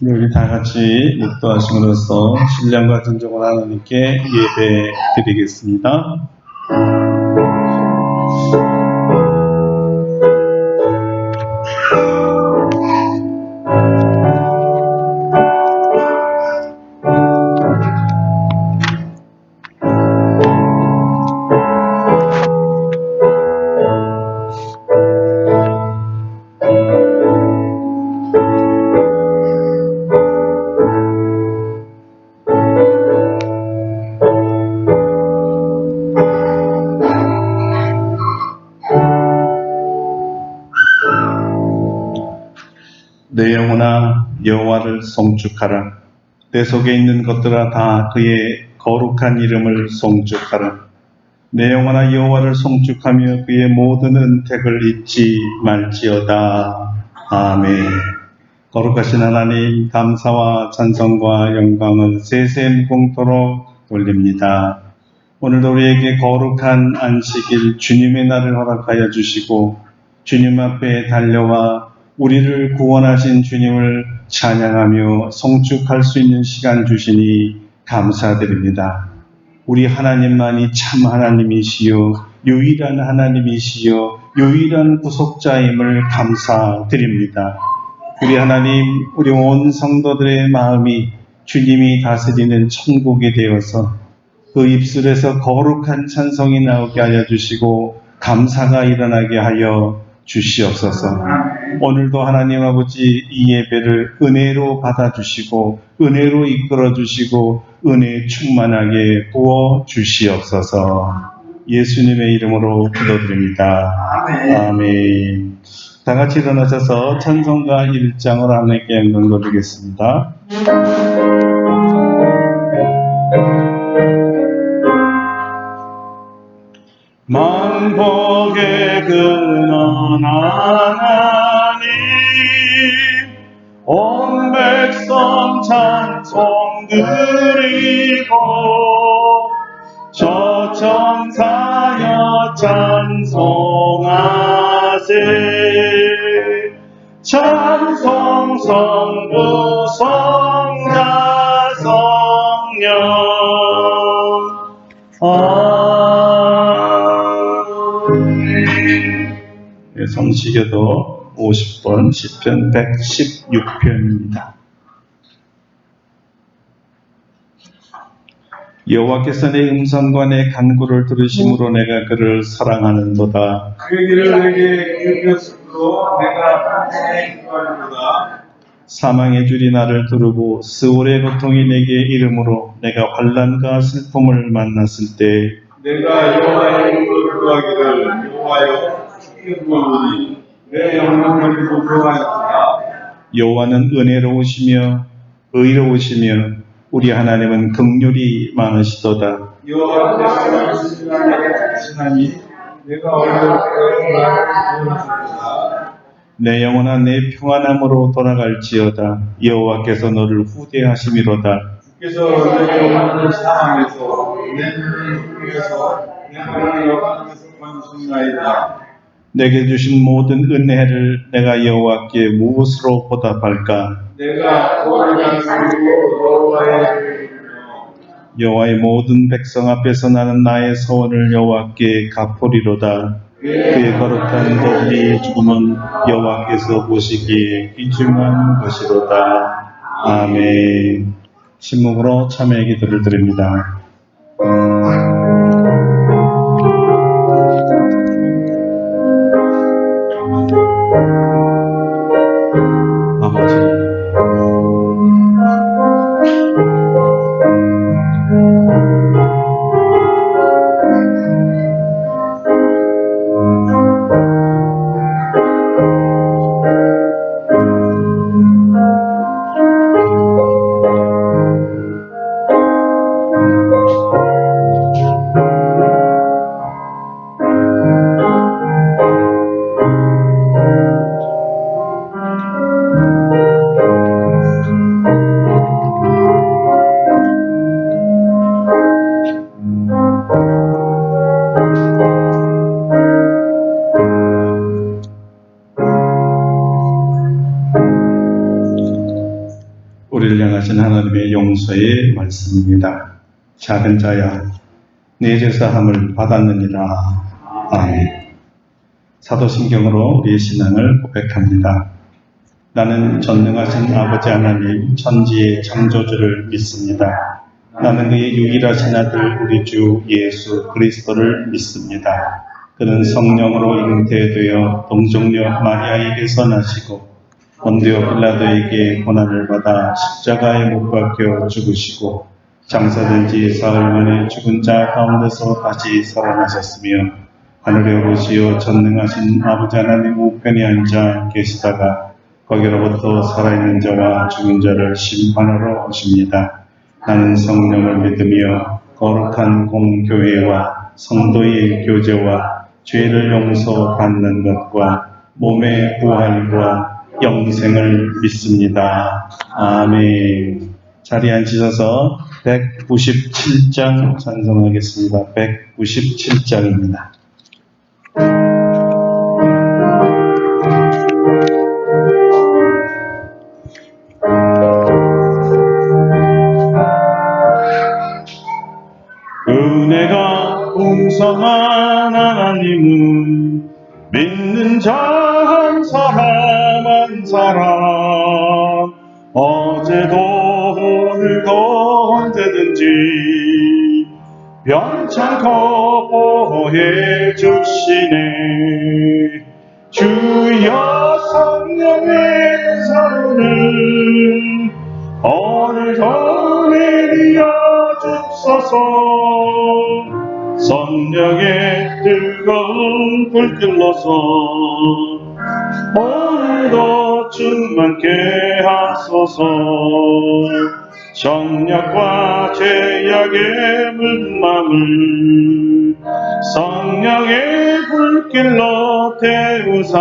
우리 다 같이 묵도하심으로써 신령과 존중을 하나님께 예배 드리겠습니다. 내 영혼아 여호와를 송축하라. 내 속에 있는 것들아 다 그의 거룩한 이름을 송축하라. 내 영혼아 여호와를 송축하며 그의 모든 은택을 잊지 말지어다. 아멘. 거룩하신 하나님, 감사와 찬송과 영광을 세세무궁토록 돌립니다. 오늘도 우리에게 거룩한 안식일 주님의 날을 허락하여 주시고 주님 앞에 달려와 우리를 구원하신 주님을 찬양하며 송축할 수 있는 시간 주시니 감사드립니다. 우리 하나님만이 참 하나님이시요 유일한 하나님이시요 유일한 구속자임을 감사드립니다. 우리 하나님, 우리 온 성도들의 마음이 주님이 다스리는 천국이 되어서 그 입술에서 거룩한 찬송이 나오게 하여 주시고 감사가 일어나게 하여 주시옵소서. 오늘도 하나님 아버지 이 예배를 은혜로 받아주시고 은혜로 이끌어 주시고 은혜 충만하게 부어 주시옵소서. 예수님의 이름으로 기도드립니다. 아멘. 다 같이 일어나셔서 찬송가 1장을 하나님께 영광 돌리겠습니다. 만복의 근원 하나님, 온 백성 찬송 드리고 저 천사여 찬송하세. 찬송 성부 성자 성령. 네, 성시교도 50번 시편 116편입니다. 여호와께서 내 음성과 내 간구를 들으심으로 내가 그를 사랑하는도다. 그 길을 내게 일으켰으므로 내가 평생에 기뻐하는도다. 사망의 줄이 나를 두르고 스올의 고통이 내게 이름으로 내가 환난과 슬픔을 만났을 때 내가 여호와의 이름으로 구하기를 여호와여 주께 구하노니 내 영혼을 구하였구나. 여호와는 은혜로우시며 의로우시며 우리 하나님은 긍휼이 많으시도다. 여호와께서 신하니 내가 어려울 때 나를 구원하셨도다. 내 영혼아 내 평안함으로 돌아갈지어다. 여호와께서 너를 후대하심이로다. 주께서 내 영혼을 사랑해서 내 눈을 위해서 내 하나님의 여호와께서 구하셨나이다. 내게 주신 모든 은혜를 내가 여호와께 무엇으로 보답할까? 내가 거룩한 소리로 여호와의 모든 백성 앞에서 나는 나의 서원을 여호와께 갚으리로다. 그의 거룩한 도리의 죽음은 여호와께서 보시기에 귀중한 것이로다. 아멘. 침묵으로 참회의 기도를 드립니다. 아버지, 전능하신 하나님의 용서의 말씀입니다. 작은 자야, 내 죄사함을 받았느니라. 아멘. 사도신경으로 우리의 신앙을 고백합니다. 나는 전능하신 아버지 하나님 천지의 창조주를 믿습니다. 나는 그의 유일하신 아들 우리 주 예수 그리스도를 믿습니다. 그는 성령으로 잉태되어 동정녀 마리아에게서 나시고 본디오 빌라도에게 고난을 받아 십자가에 못 박혀 죽으시고 장사된 지 사흘 만에 죽은 자 가운데서 다시 살아나셨으며 하늘에 오르시어 전능하신 아버지 하나님 우편에 앉아 계시다가 거기로부터 살아있는 자와 죽은 자를 심판하러 오십니다. 나는 성령을 믿으며 거룩한 공교회와 성도의 교제와 죄를 용서받는 것과 몸의 부활과 영생을 믿습니다. 아멘. 자리에 앉으셔서 197장 찬송하겠습니다. 197장입니다. 은혜가 풍성한 하나님은 믿는 자 한 사람 한 사람 어제도 오늘도 언제든지 변창코 보호해 주시네. 주여 성령의 선을 오늘도 내려 주소서. 성령의 뜨거운 불길로서 오늘도 충만케 하소서. 정력과 죄악의 물든 마음을 성령의 불길로 태우사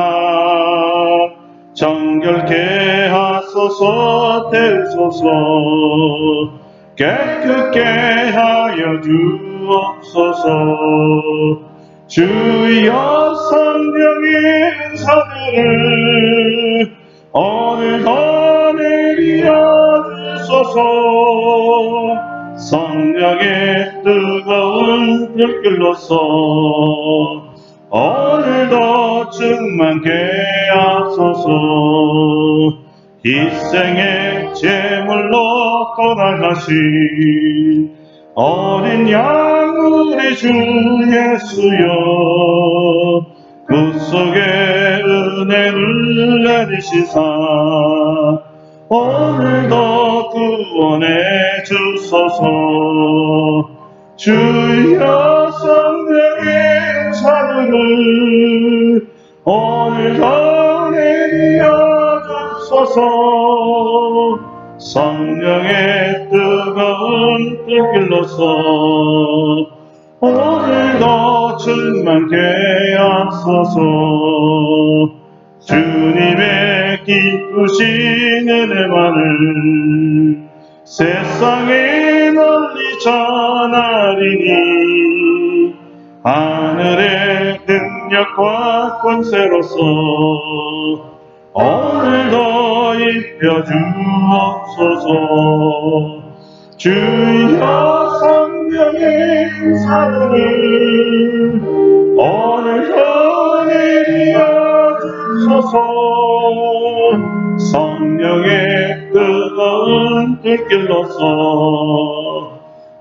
정결케 하소서. 태우소서. 깨끗게 하여 주옵소서. 주여 성령의 은사들을 오늘도 내려 주소서. 성령의 뜨거운 불길로서 오늘도 충만케 하소서. 희생의 제물로 돌아가신 어린 양 우리 주 예수여, 그 속에 은혜를 내리시사 오늘도 구원해 주소서. 주여 성령의 은사들을 오늘도 내려 주소서. 성령의 뜨거운 불길로서 오늘도 충만케 하소서. 주님의 기쁘신 은혜만을 세상에 널리 전하리니 하늘의 능력과 권세로서 오늘도 입혀 주옵소서. 주여 성령의 은사를 오늘도 내려 주소서. 성령의 뜨거운 불길로서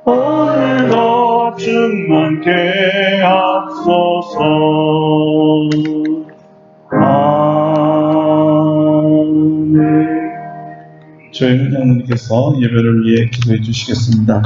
오늘도 충만케 하소서. 아멘. 저희 회장님께서 예배를 위해 기도해 주시겠습니다.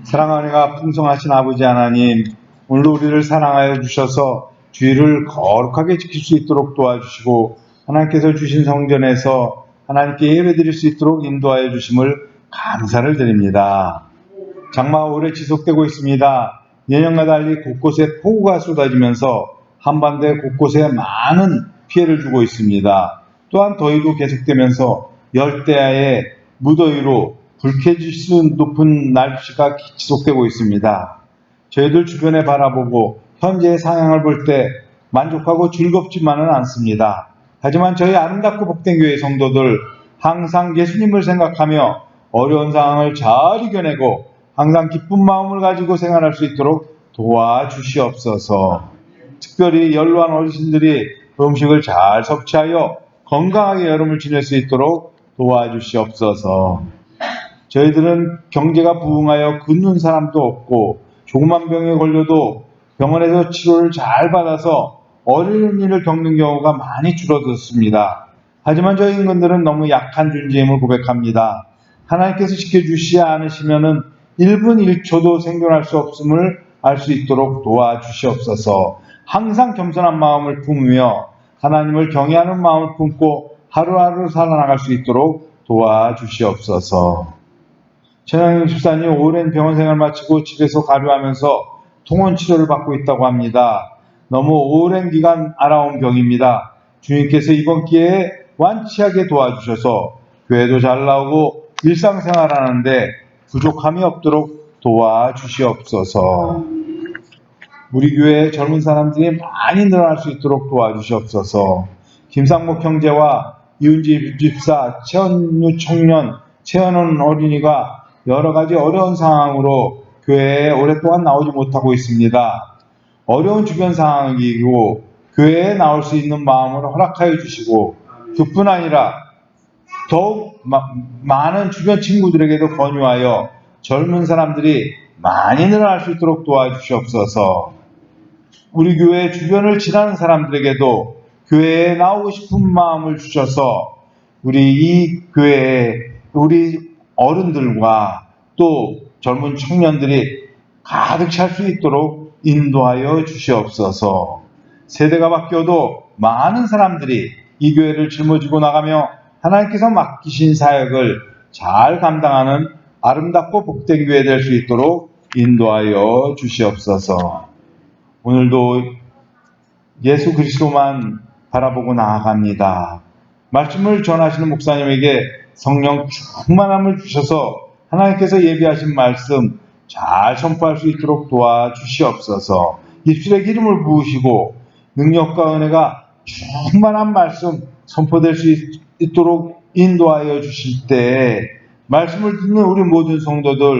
사랑하는 은혜가 풍성하신 아버지 하나님, 오늘도 우리를 사랑하여 주셔서 주의를 거룩하게 지킬 수 있도록 도와주시고 하나님께서 주신 성전에서 하나님께 예배드릴 수 있도록 인도하여 주심을 감사를 드립니다. 장마가 오래 지속되고 있습니다. 예년과 달리 곳곳에 폭우가 쏟아지면서 한반도에 곳곳에 많은 피해를 주고 있습니다. 또한 더위도 계속되면서 열대야의 무더위로 불쾌지수 높은 날씨가 지속되고 있습니다. 저희들 주변에 바라보고 현재의 상황을 볼 때 만족하고 즐겁지만은 않습니다. 하지만 저희 아름답고 복된 교회 성도들 항상 예수님을 생각하며 어려운 상황을 잘 이겨내고 항상 기쁜 마음을 가지고 생활할 수 있도록 도와주시옵소서. 특별히 연로한 어르신들이 음식을 잘 섭취하여 건강하게 여름을 지낼 수 있도록 도와주시옵소서. 저희들은 경제가 부흥하여 긋는 사람도 없고 조그만 병에 걸려도 병원에서 치료를 잘 받아서 어려운 일을 겪는 경우가 많이 줄어들었습니다. 하지만 저희 인간들은 너무 약한 존재임을 고백합니다. 하나님께서 지켜주시지 않으시면 1분 1초도 생존할 수 없음을 알 수 있도록 도와주시옵소서. 항상 겸손한 마음을 품으며 하나님을 경외하는 마음을 품고 하루하루 살아나갈 수 있도록 도와주시옵소서. 최영희 집사님 오랜 병원 생활 마치고 집에서 가료하면서 통원 치료를 받고 있다고 합니다. 너무 오랜 기간 앓아온 병입니다. 주님께서 이번 기회에 완치하게 도와주셔서 교회도 잘 나오고 일상생활하는데 부족함이 없도록 도와주시옵소서. 우리 교회에 젊은 사람들이 많이 늘어날 수 있도록 도와주시옵소서. 김상목 형제와 이은지 집사, 최원유 청년, 최원원 어린이가 여러 가지 어려운 상황으로 교회에 오랫동안 나오지 못하고 있습니다. 어려운 주변 상황이고 교회에 나올 수 있는 마음을 허락하여 주시고 그뿐 아니라 더욱 많은 주변 친구들에게도 권유하여 젊은 사람들이 많이 늘어날 수 있도록 도와주시옵소서. 우리 교회 주변을 지나는 사람들에게도 교회에 나오고 싶은 마음을 주셔서 우리 이 교회에 우리 어른들과 또 젊은 청년들이 가득 찰 수 있도록 인도하여 주시옵소서. 세대가 바뀌어도 많은 사람들이 이 교회를 짊어지고 나가며 하나님께서 맡기신 사역을 잘 감당하는 아름답고 복된 교회 될 수 있도록 인도하여 주시옵소서. 오늘도 예수 그리스도만 바라보고 나아갑니다. 말씀을 전하시는 목사님에게 성령 충만함을 주셔서 하나님께서 예비하신 말씀 잘 선포할 수 있도록 도와주시옵소서. 입술에 기름을 부으시고 능력과 은혜가 충만한 말씀 선포될 수 있도록 인도하여 주실 때 말씀을 듣는 우리 모든 성도들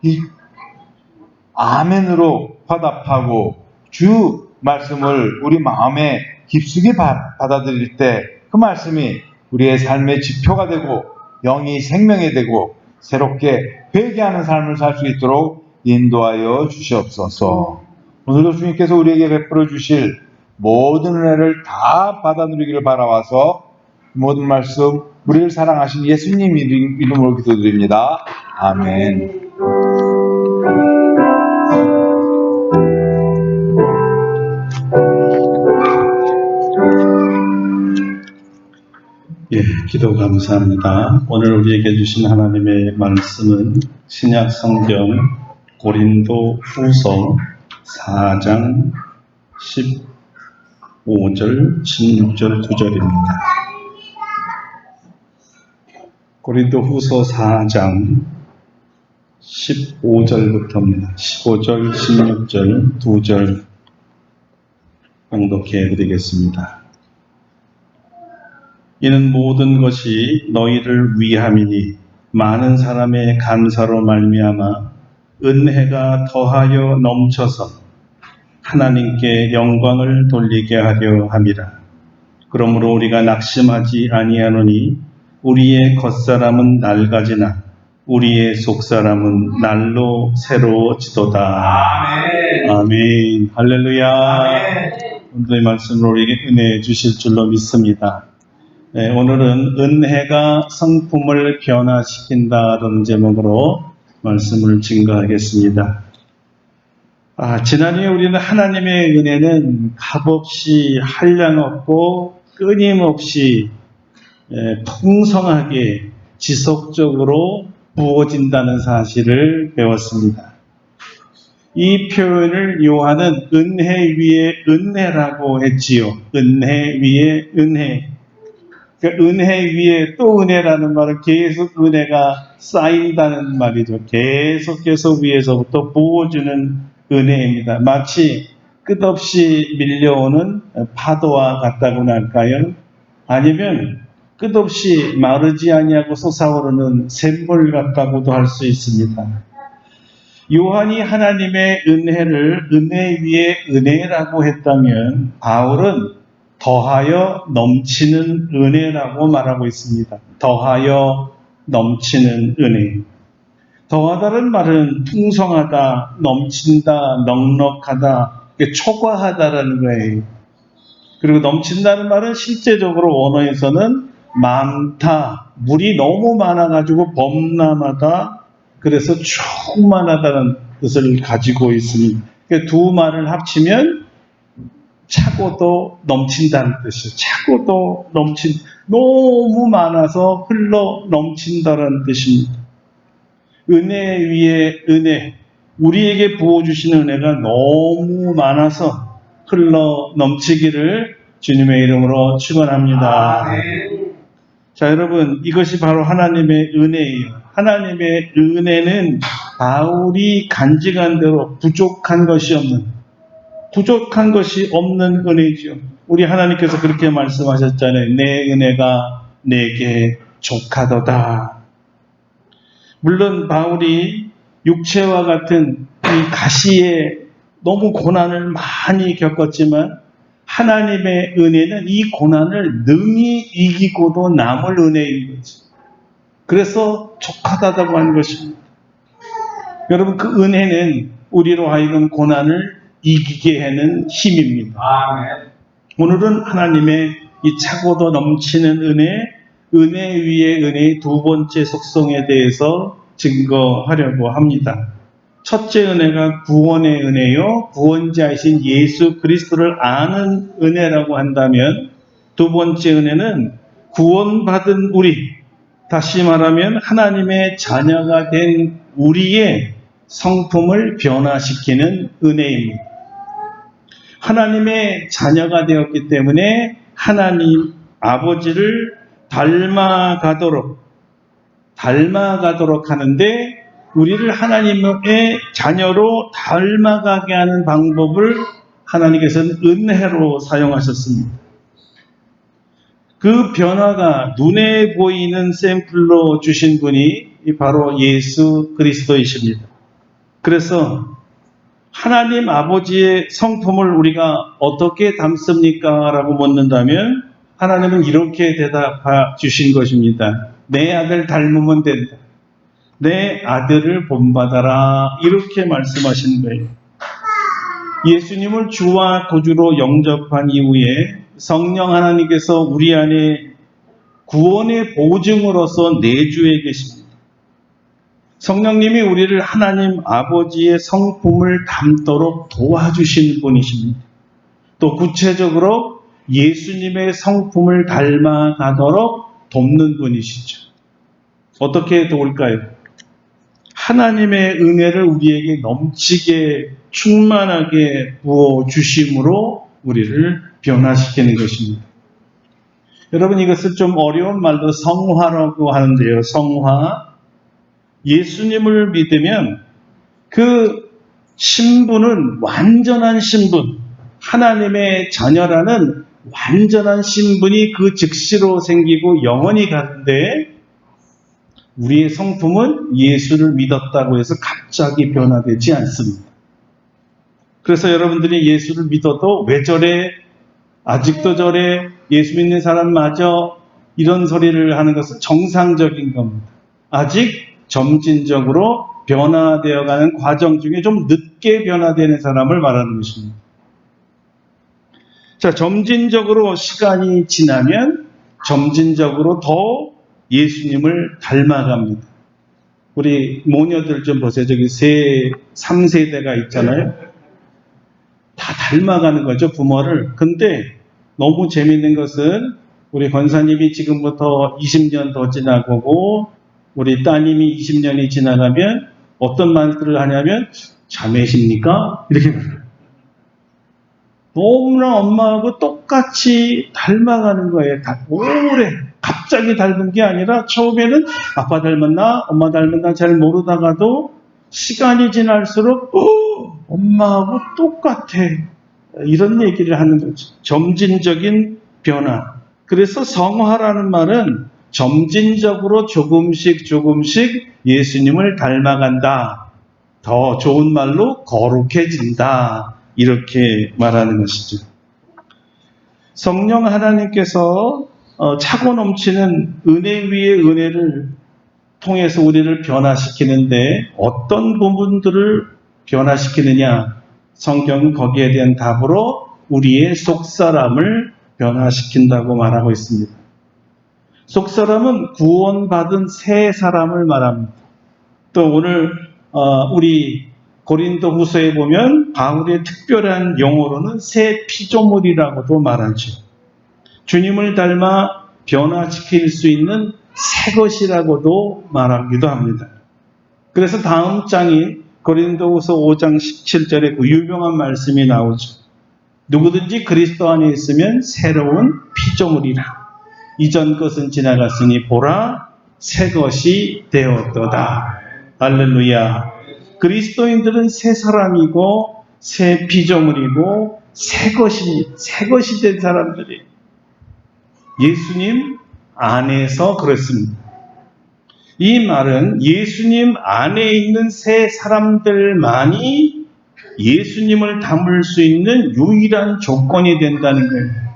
이 아멘으로 화답하고 주 말씀을 우리 마음에 깊숙이 받아들일 때 그 말씀이 우리의 삶의 지표가 되고 영이 생명이 되고 새롭게 회개하는 삶을 살 수 있도록 인도하여 주시옵소서. 오늘도 주님께서 우리에게 베풀어 주실 모든 은혜를 다 받아 누리기를 바라와서 모든 말씀 우리를 사랑하신 예수님 이름으로 기도드립니다. 아멘. 예, 기도 감사합니다. 오늘 우리에게 주신 하나님의 말씀은 신약 성경 고린도 후서 4장 15절, 16절, 9절입니다. 고린도 후서 4장 15절부터입니다. 15절, 16절, 2절 봉독해 드리겠습니다. 이는 모든 것이 너희를 위함이니 많은 사람의 감사로 말미암아 은혜가 더하여 넘쳐서 하나님께 영광을 돌리게 하려 함이라. 그러므로 우리가 낙심하지 아니하노니 우리의 겉사람은 낡아지나 우리의 속사람은 날로 새로워지도다. 아멘. 아멘. 할렐루야. 아멘. 오늘의 말씀으로 우리에게 은혜 주실 줄로 믿습니다. 네, 오늘은 은혜가 성품을 변화시킨다라는 제목으로 말씀을 증거하겠습니다. 지난주에 우리는 하나님의 은혜는 값없이 한량없고 끊임없이 풍성하게 지속적으로 부어진다는 사실을 배웠습니다. 이 표현을 요한은 은혜 위에 은혜라고 했지요. 은혜 위에 은혜. 그러니까 은혜 위에 또 은혜라는 말은 계속 은혜가 쌓인다는 말이죠. 계속해서 위에서부터 부어주는 은혜입니다. 마치 끝없이 밀려오는 파도와 같다고나 할까요? 아니면 끝없이 마르지 아니하고 솟아오르는 샘물 같다고도 할 수 있습니다. 요한이 하나님의 은혜를 은혜 위에 은혜라고 했다면 바울은 더하여 넘치는 은혜라고 말하고 있습니다. 더하여 넘치는 은혜. 더하다는 말은 풍성하다, 넘친다, 넉넉하다, 초과하다라는 거예요. 그리고 넘친다는 말은 실제적으로 원어에서는 많다, 물이 너무 많아가지고 범람하다, 그래서 충만하다는 뜻을 가지고 있습니다. 두 말을 합치면 차고도 넘친다는 뜻이에요. 차고도 너무 많아서 흘러 넘친다는 뜻입니다. 은혜 위에 은혜, 우리에게 부어주시는 은혜가 너무 많아서 흘러 넘치기를 주님의 이름으로 축원합니다. 자, 여러분, 이것이 바로 하나님의 은혜예요. 하나님의 은혜는 바울이 간직한 대로 부족한 것이 없는 은혜죠. 우리 하나님께서 그렇게 말씀하셨잖아요. 내 은혜가 내게 족하도다. 물론 바울이 육체와 같은 이 가시에 너무 고난을 많이 겪었지만 하나님의 은혜는 이 고난을 능히 이기고도 남을 은혜인 거죠. 그래서 족하다고 하는 것입니다. 여러분, 그 은혜는 우리로 하여금 고난을 이기게 하는 힘입니다. 오늘은 하나님의 이 차고도 넘치는 은혜 위에 은혜의 두 번째 속성에 대해서 증거하려고 합니다. 첫째 은혜가 구원의 은혜요, 구원자이신 예수 그리스도를 아는 은혜라고 한다면, 두 번째 은혜는 구원받은 우리, 다시 말하면 하나님의 자녀가 된 우리의 성품을 변화시키는 은혜입니다. 하나님의 자녀가 되었기 때문에 하나님 아버지를 닮아가도록 하는데, 우리를 하나님의 자녀로 닮아가게 하는 방법을 하나님께서는 은혜로 사용하셨습니다. 그 변화가 눈에 보이는 샘플로 주신 분이 바로 예수 그리스도이십니다. 그래서 하나님 아버지의 성품을 우리가 어떻게 담습니까? 라고 묻는다면 하나님은 이렇게 대답해 주신 것입니다. 내 아들 닮으면 된다. 내 아들을 본받아라. 이렇게 말씀하신 거예요. 예수님을 주와 구주로 영접한 이후에 성령 하나님께서 우리 안에 구원의 보증으로서 내주해 계십니다. 성령님이 우리를 하나님 아버지의 성품을 담도록 도와주시는 분이십니다. 또 구체적으로 예수님의 성품을 닮아가도록 돕는 분이시죠. 어떻게 도울까요? 하나님의 은혜를 우리에게 넘치게 충만하게 부어주심으로 우리를 변화시키는 것입니다. 여러분, 이것을 좀 어려운 말로 성화라고 하는데요. 성화. 예수님을 믿으면 그 신분은 완전한 신분, 하나님의 자녀라는 완전한 신분이 그 즉시로 생기고 영원히 가는데, 우리의 성품은 예수를 믿었다고 해서 갑자기 변화되지 않습니다. 그래서 여러분들이 예수를 믿어도 왜 저래? 아직도 저래? 예수 믿는 사람마저 이런 소리를 하는 것은 정상적인 겁니다. 아직 점진적으로 변화되어가는 과정 중에 좀 늦게 변화되는 사람을 말하는 것입니다. 자, 점진적으로 시간이 지나면 점진적으로 더 예수님을 닮아갑니다. 우리 모녀들 좀 보세요. 저기 3세대가 있잖아요. 다 닮아가는 거죠, 부모를. 근데 너무 재밌는 것은 우리 권사님이 지금부터 20년 더 지나고 우리 따님이 20년이 지나가면 어떤 말들을 하냐면, 자매십니까? 이렇게 말해요. 너무나 엄마하고 똑같이 닮아가는 거예요. 오래. 갑자기 닮은 게 아니라 처음에는 아빠 닮았나 엄마 닮았나 잘 모르다가도 시간이 지날수록 엄마하고 똑같아. 이런 얘기를 하는 거죠. 점진적인 변화. 그래서 성화라는 말은 점진적으로 조금씩 예수님을 닮아간다. 더 좋은 말로 거룩해진다. 이렇게 말하는 것이죠. 성령 하나님께서 차고 넘치는 은혜 위에 은혜를 통해서 우리를 변화시키는데 어떤 부분들을 변화시키느냐? 성경은 거기에 대한 답으로 우리의 속사람을 변화시킨다고 말하고 있습니다. 속사람은 구원받은 새 사람을 말합니다. 또 오늘 우리 고린도 후서에 보면 바울의 특별한 용어로는 새 피조물이라고도 말하죠. 주님을 닮아 변화시킬 수 있는 새 것이라고도 말하기도 합니다. 그래서 다음 장인 고린도후서 5장 17절에 그 유명한 말씀이 나오죠. 누구든지 그리스도 안에 있으면 새로운 피조물이라. 이전 것은 지나갔으니 보라 새 것이 되었도다. 할렐루야. 그리스도인들은 새 사람이고 새 피조물이고 새 것이 된 사람들이 예수님 안에서 그렇습니다. 이 말은 예수님 안에 있는 새 사람들만이 예수님을 담을 수 있는 유일한 조건이 된다는 거예요.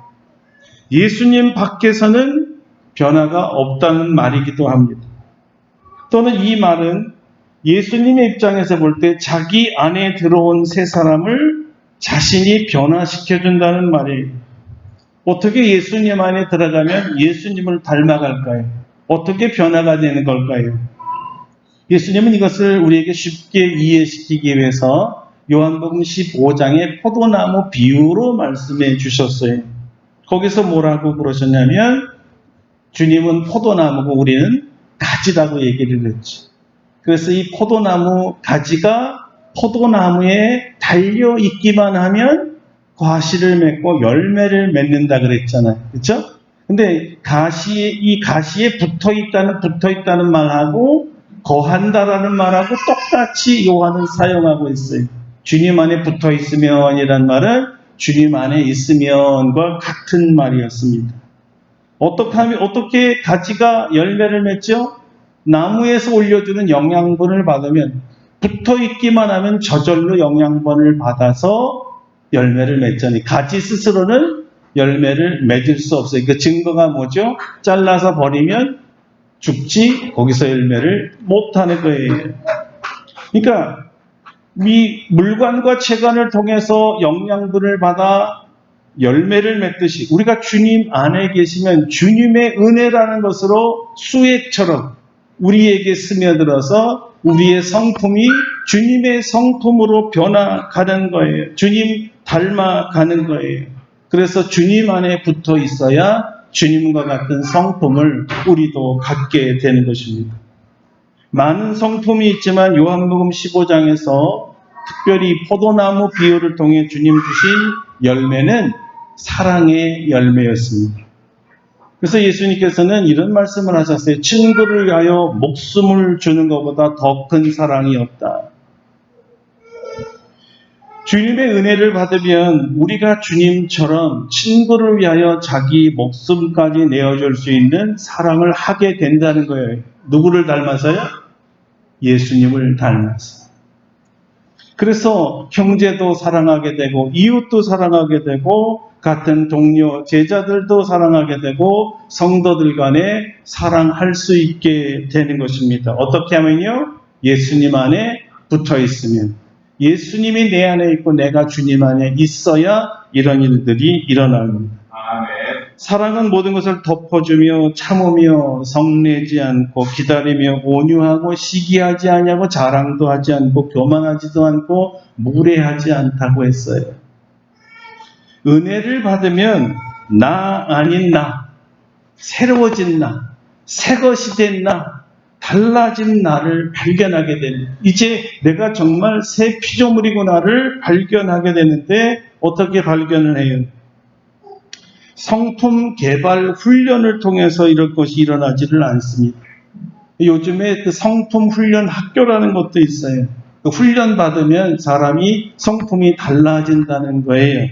예수님 밖에서는 변화가 없다는 말이기도 합니다. 또는 이 말은 예수님의 입장에서 볼 때 자기 안에 들어온 새 사람을 자신이 변화시켜준다는 말이에요. 어떻게 예수님 안에 들어가면 예수님을 닮아갈까요? 어떻게 변화가 되는 걸까요? 예수님은 이것을 우리에게 쉽게 이해시키기 위해서 요한복음 15장의 포도나무 비유로 말씀해 주셨어요. 거기서 뭐라고 그러셨냐면 주님은 포도나무고 우리는 가지라고 얘기를 했죠. 그래서 이 포도나무 가지가 포도나무에 달려 있기만 하면 과실을 맺고 열매를 맺는다 그랬잖아요. 그렇죠? 근데 이 가시에 붙어 있다는 말하고 거한다라는 말하고 똑같이 요한은 사용하고 있어요. 주님 안에 붙어 있으면이란 말은 주님 안에 있으면과 같은 말이었습니다. 어떻게 가지가 열매를 맺죠? 나무에서 올려주는 영양분을 받으면 붙어 있기만 하면 저절로 영양분을 받아서 열매를 맺잖아요. 가지 스스로는 열매를 맺을 수 없어요. 그 증거가 뭐죠? 잘라서 버리면 죽지 거기서 열매를 못하는 거예요. 그러니까 이 물관과 채관을 통해서 영양분을 받아 열매를 맺듯이 우리가 주님 안에 계시면 주님의 은혜라는 것으로 수액처럼 우리에게 스며들어서 우리의 성품이 주님의 성품으로 변화가는 거예요. 주님 닮아가는 거예요. 그래서 주님 안에 붙어 있어야 주님과 같은 성품을 우리도 갖게 되는 것입니다. 많은 성품이 있지만 요한복음 15장에서 특별히 포도나무 비유를 통해 주님 주신 열매는 사랑의 열매였습니다. 그래서 예수님께서는 이런 말씀을 하셨어요. 친구를 위하여 목숨을 주는 것보다 더 큰 사랑이 없다. 주님의 은혜를 받으면 우리가 주님처럼 친구를 위하여 자기 목숨까지 내어줄 수 있는 사랑을 하게 된다는 거예요. 누구를 닮아서요? 예수님을 닮아서. 그래서 형제도 사랑하게 되고 이웃도 사랑하게 되고 같은 동료, 제자들도 사랑하게 되고 성도들 간에 사랑할 수 있게 되는 것입니다. 어떻게 하면요? 예수님 안에 붙어 있으면. 예수님이 내 안에 있고 내가 주님 안에 있어야 이런 일들이 일어납니다. 아멘. 사랑은 모든 것을 덮어주며 참으며 성내지 않고 기다리며 온유하고 시기하지 아니하고 자랑도 하지 않고 교만하지도 않고 무례하지 않다고 했어요. 은혜를 받으면 나 아닌 나, 새로워진 나, 새 것이 된 나, 달라진 나를 발견하게 되는, 이제 내가 정말 새 피조물이구나를 발견하게 되는데 어떻게 발견을 해요? 성품 개발 훈련을 통해서 이런 것이 일어나지를 않습니다. 요즘에 그 성품 훈련 학교라는 것도 있어요. 그 훈련 받으면 사람이 성품이 달라진다는 거예요.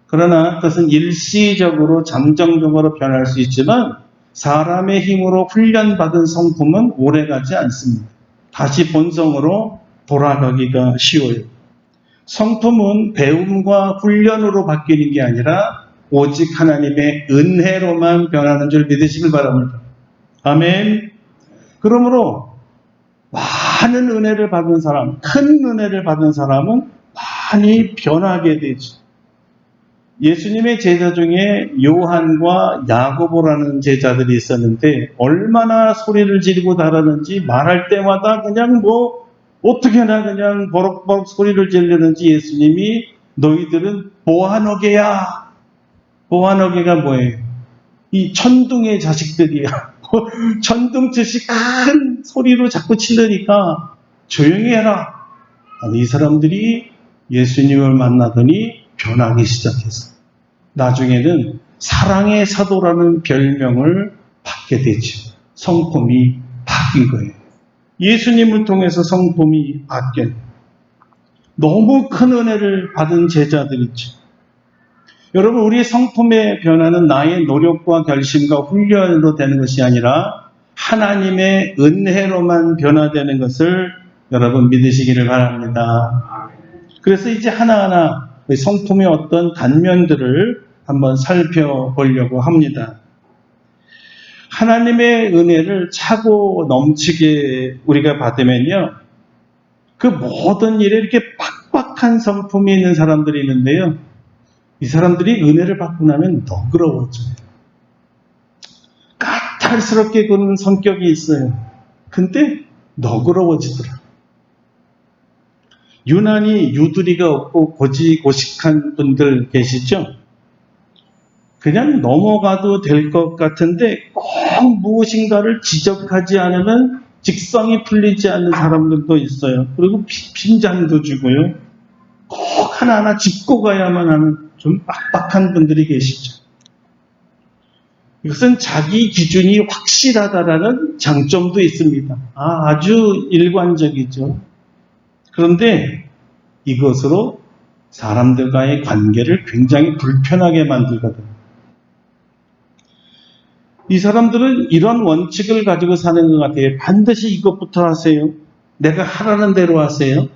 그러나 그것은 일시적으로 잠정적으로 변할 수 있지만 사람의 힘으로 훈련받은 성품은 오래가지 않습니다. 다시 본성으로 돌아가기가 쉬워요. 성품은 배움과 훈련으로 바뀌는 게 아니라 오직 하나님의 은혜로만 변하는 줄 믿으시길 바랍니다. 아멘. 그러므로 많은 은혜를 받은 사람, 큰 은혜를 받은 사람은 많이 변하게 되죠. 예수님의 제자 중에 요한과 야고보라는 제자들이 있었는데 얼마나 소리를 지르고 다르는지 말할 때마다 그냥 어떻게나 그냥 버럭버럭 소리를 지르는지 예수님이 너희들은 보아너게야. 보아너게가 뭐예요? 이 천둥의 자식들이야. 천둥치시 큰 소리로 자꾸 치르니까 조용히 해라. 이 사람들이 예수님을 만나더니 변하기 시작했어요. 나중에는 사랑의 사도라는 별명을 받게 되죠. 성품이 바뀐 거예요. 예수님을 통해서 성품이 바뀌어요. 너무 큰 은혜를 받은 제자들 있죠. 여러분, 우리 성품의 변화는 나의 노력과 결심과 훈련으로 되는 것이 아니라 하나님의 은혜로만 변화되는 것을 여러분 믿으시기를 바랍니다. 그래서 이제 하나하나 성품의 어떤 단면들을 한번 살펴보려고 합니다. 하나님의 은혜를 차고 넘치게 우리가 받으면요, 그 모든 일에 이렇게 빡빡한 성품이 있는 사람들이 있는데요, 이 사람들이 은혜를 받고 나면 너그러워져요. 까탈스럽게 구는 성격이 있어요. 근데 너그러워지더라. 유난히 유두리가 없고 고지고식한 분들 계시죠? 그냥 넘어가도 될 것 같은데 꼭 무엇인가를 지적하지 않으면 직성이 풀리지 않는 사람들도 있어요. 그리고 핀잔도 주고요. 꼭 하나하나 짚고 가야만 하는 좀 빡빡한 분들이 계시죠. 이것은 자기 기준이 확실하다라는 장점도 있습니다. 아주 일관적이죠. 그런데 이것으로 사람들과의 관계를 굉장히 불편하게 만들거든요. 이 사람들은 이런 원칙을 가지고 사는 것 같아요. 반드시 이것부터 하세요. 내가 하라는 대로 하세요.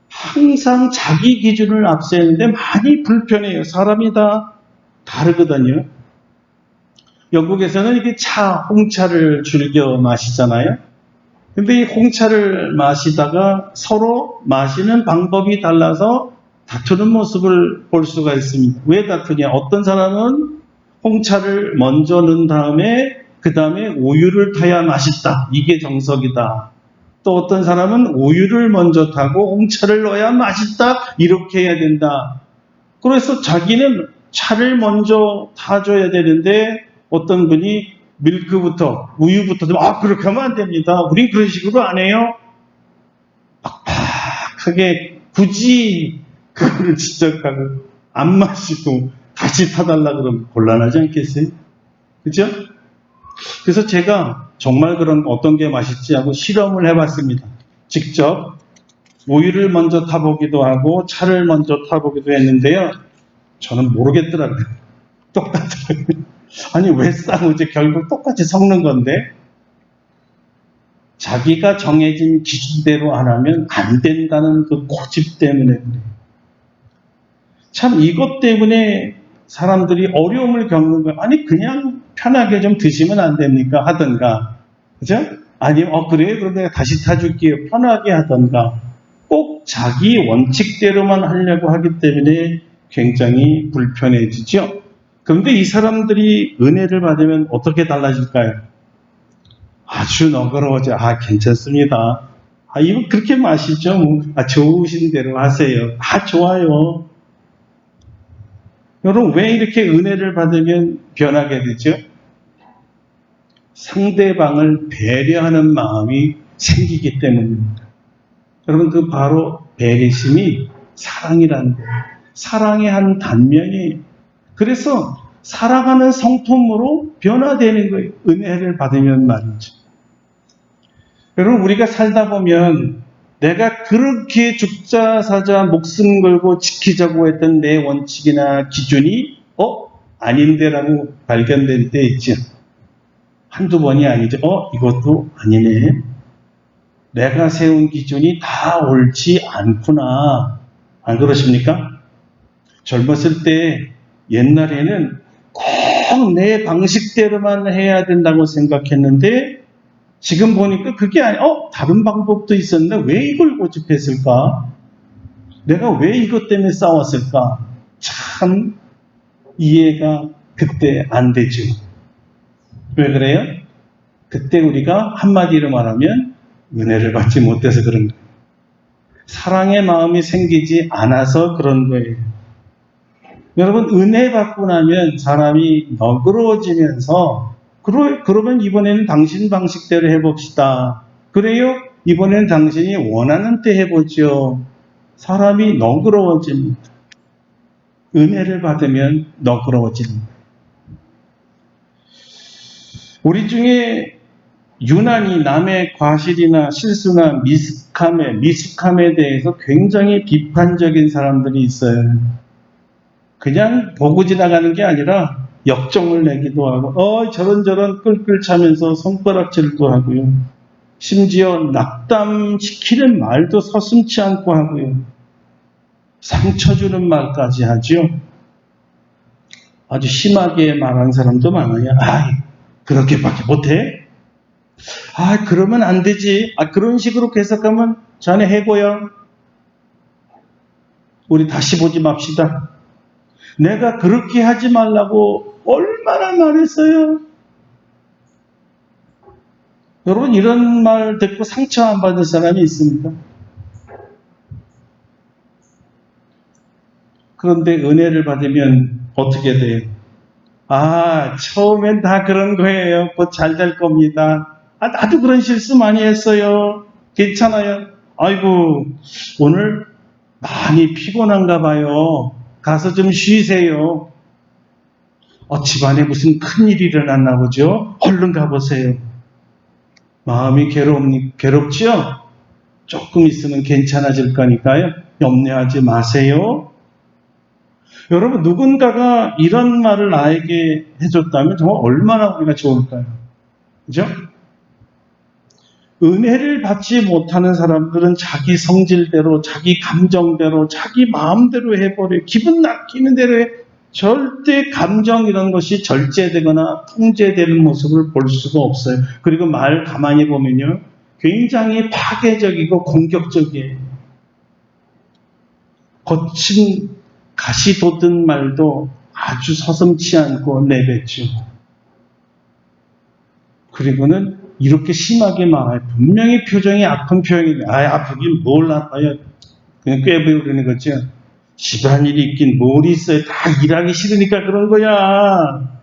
항상 자기 기준을 앞세우는데 많이 불편해요. 사람이 다 다르거든요. 영국에서는 이게 홍차를 즐겨 마시잖아요. 근데 이 홍차를 마시다가 서로 마시는 방법이 달라서 다투는 모습을 볼 수가 있습니다. 왜 다투냐? 어떤 사람은 홍차를 먼저 넣은 다음에 그 다음에 우유를 타야 맛있다. 이게 정석이다. 또 어떤 사람은 우유를 먼저 타고 홍차를 넣어야 맛있다. 이렇게 해야 된다. 그래서 자기는 차를 먼저 타줘야 되는데 어떤 분이 밀크부터 우유부터 그렇게 하면 안 됩니다. 우린 그런 식으로 안 해요. 빡빡하게 굳이 그거를 지적하고 안 마시고 다시 타달라 그러면 곤란하지 않겠어요? 그죠? 그래서 제가 정말 그럼 어떤 게 맛있지 하고 실험을 해봤습니다. 직접 우유를 먼저 타보기도 하고 차를 먼저 타보기도 했는데요. 저는 모르겠더라고요. 똑같더라고요. 아니 왜 싸우지? 결국 똑같이 섞는 건데 자기가 정해진 기준대로 안 하면 안 된다는 그 고집 때문에 그래요. 참 이것 때문에 사람들이 어려움을 겪는 거예요. 아니 그냥 편하게 좀 드시면 안 됩니까? 하던가. 그죠? 아니면 그래요? 그럼 내가 다시 타줄게요. 편하게 하던가. 꼭 자기 원칙대로만 하려고 하기 때문에 굉장히 불편해지죠. 그런데 이 사람들이 은혜를 받으면 어떻게 달라질까요? 아주 너그러워져. 괜찮습니다. 이거 그렇게 마시죠. 좋으신 대로 하세요. 좋아요. 여러분, 왜 이렇게 은혜를 받으면 변하게 되죠? 상대방을 배려하는 마음이 생기기 때문입니다. 여러분, 그 바로 배려심이 사랑이라는 거예요. 사랑의 한 단면이. 그래서 사랑하는 성품으로 변화되는 거예요. 은혜를 받으면 말이죠. 여러분, 우리가 살다 보면 내가 그렇게 죽자 사자 목숨 걸고 지키자고 했던 내 원칙이나 기준이 아닌데라고 발견될 때 있죠. 한두 번이 아니죠. 이것도 아니네. 내가 세운 기준이 다 옳지 않구나. 안 그러십니까? 젊었을 때 옛날에는 꼭 내 방식대로만 해야 된다고 생각했는데 지금 보니까 그게 다른 방법도 있었는데 왜 이걸 고집했을까? 내가 왜 이것 때문에 싸웠을까? 참 이해가 그때 안 되죠. 왜 그래요? 그때 우리가 한마디로 말하면 은혜를 받지 못해서 그런 거예요. 사랑의 마음이 생기지 않아서 그런 거예요. 여러분, 은혜 받고 나면 사람이 너그러워지면서 그러면 이번에는 당신 방식대로 해봅시다. 그래요? 이번에는 당신이 원하는 때 해보죠. 사람이 너그러워집니다. 은혜를 받으면 너그러워집니다. 우리 중에 유난히 남의 과실이나 실수나 미숙함에 대해서 굉장히 비판적인 사람들이 있어요. 그냥 보고 지나가는 게 아니라 역정을 내기도 하고 저런저런 끌끌 차면서 손가락질도 하고요. 심지어 낙담시키는 말도 서슴지 않고 하고요. 상처 주는 말까지 하죠. 아주 심하게 말하는 사람도 많아요. 그렇게밖에 못해? 그러면 안 되지. 그런 식으로 해석하면 자네 해고야. 우리 다시 보지 맙시다. 내가 그렇게 하지 말라고 얼마나 말했어요? 여러분, 이런 말 듣고 상처 안 받을 사람이 있습니까? 그런데 은혜를 받으면 어떻게 돼요? 처음엔 다 그런 거예요. 곧 잘 될 겁니다. 나도 그런 실수 많이 했어요. 괜찮아요. 아이고, 오늘 많이 피곤한가 봐요. 가서 좀 쉬세요. 집안에 무슨 큰일이 일어났나 보죠? 얼른 가보세요. 마음이 괴롭지요? 조금 있으면 괜찮아질 거니까요. 염려하지 마세요. 여러분, 누군가가 이런 말을 나에게 해줬다면 정말 얼마나 우리가 좋을까요? 그죠? 은혜를 받지 못하는 사람들은 자기 성질대로, 자기 감정대로, 자기 마음대로 해버려요. 기분 낚이는 대로 해. 절대 감정 이런 것이 절제되거나 통제되는 모습을 볼 수가 없어요. 그리고 말 가만히 보면요. 굉장히 파괴적이고 공격적이에요. 거친 가시 돋은 말도 아주 서슴지 않고 내뱉죠. 그리고는 이렇게 심하게 말해요. 분명히 표정이 아픈 표현이네. 아프긴 뭘 아파요. 그냥 꾀부리는 거죠. 집안일이 있긴 뭘 있어요. 다 일하기 싫으니까 그런 거야.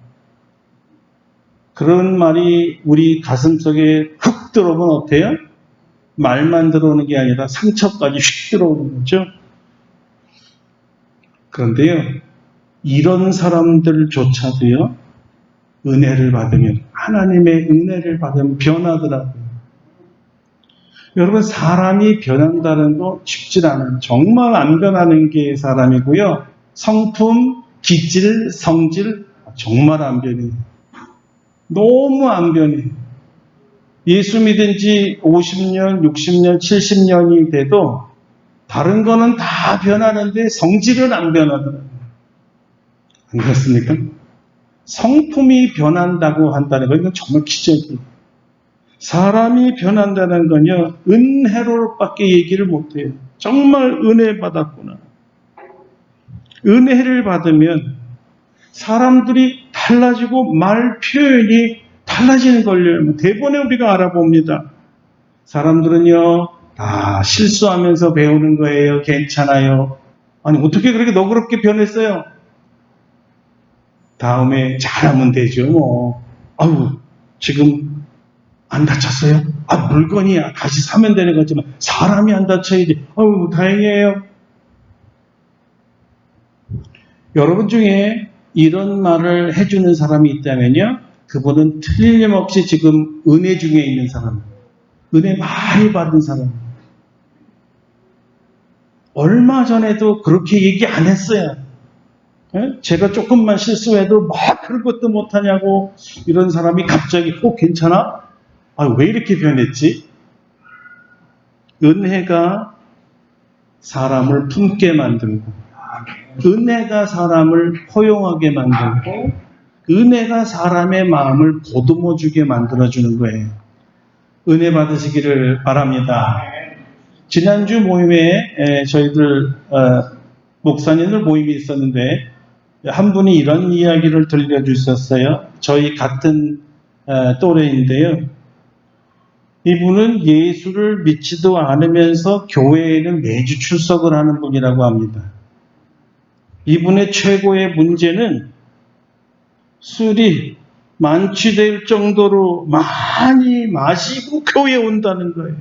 그런 말이 우리 가슴속에 훅 들어오면 어때요? 말만 들어오는 게 아니라 상처까지 휙 들어오는 거죠. 그런데요, 이런 사람들조차도요, 은혜를 받으면, 하나님의 은혜를 받으면 변하더라고요. 여러분, 사람이 변한다는 거 쉽지 않아요. 정말 안 변하는 게 사람이고요. 성품, 기질, 성질 정말 안 변해요. 너무 안 변해요. 예수 믿은 지 50년, 60년, 70년이 돼도 다른 거는 다 변하는데 성질은 안 변하더라고요. 안 그렇습니까? 성품이 변한다고 한다는 건 이건 정말 기적이에요. 사람이 변한다는 건요, 은혜로밖에 얘기를 못해요. 정말 은혜 받았구나. 은혜를 받으면 사람들이 달라지고 말 표현이 달라지는 걸요. 대본에 우리가 알아봅니다. 사람들은요, 실수하면서 배우는 거예요. 괜찮아요. 아니, 어떻게 그렇게 너그럽게 변했어요? 다음에 잘하면 되죠, 지금 안 다쳤어요? 물건이야. 다시 사면 되는 거지만, 사람이 안 다쳐야지. 다행이에요. 여러분 중에 이런 말을 해주는 사람이 있다면요, 그분은 틀림없이 지금 은혜 중에 있는 사람, 은혜 많이 받은 사람. 얼마 전에도 그렇게 얘기 안 했어요. 예? 제가 조금만 실수해도 막 그런 것도 못하냐고 이런 사람이 갑자기 괜찮아? 왜 이렇게 변했지? 은혜가 사람을 품게 만들고, 은혜가 사람을 포용하게 만들고, 은혜가 사람의 마음을 보듬어주게 만들어주는 거예요. 은혜 받으시기를 바랍니다. 지난주 모임에 저희들 목사님들 모임이 있었는데 한 분이 이런 이야기를 들려주셨어요. 저희 같은 또래인데요. 이분은 예수를 믿지도 않으면서 교회에는 매주 출석을 하는 분이라고 합니다. 이분의 최고의 문제는 술이 만취될 정도로 많이 마시고 교회에 온다는 거예요.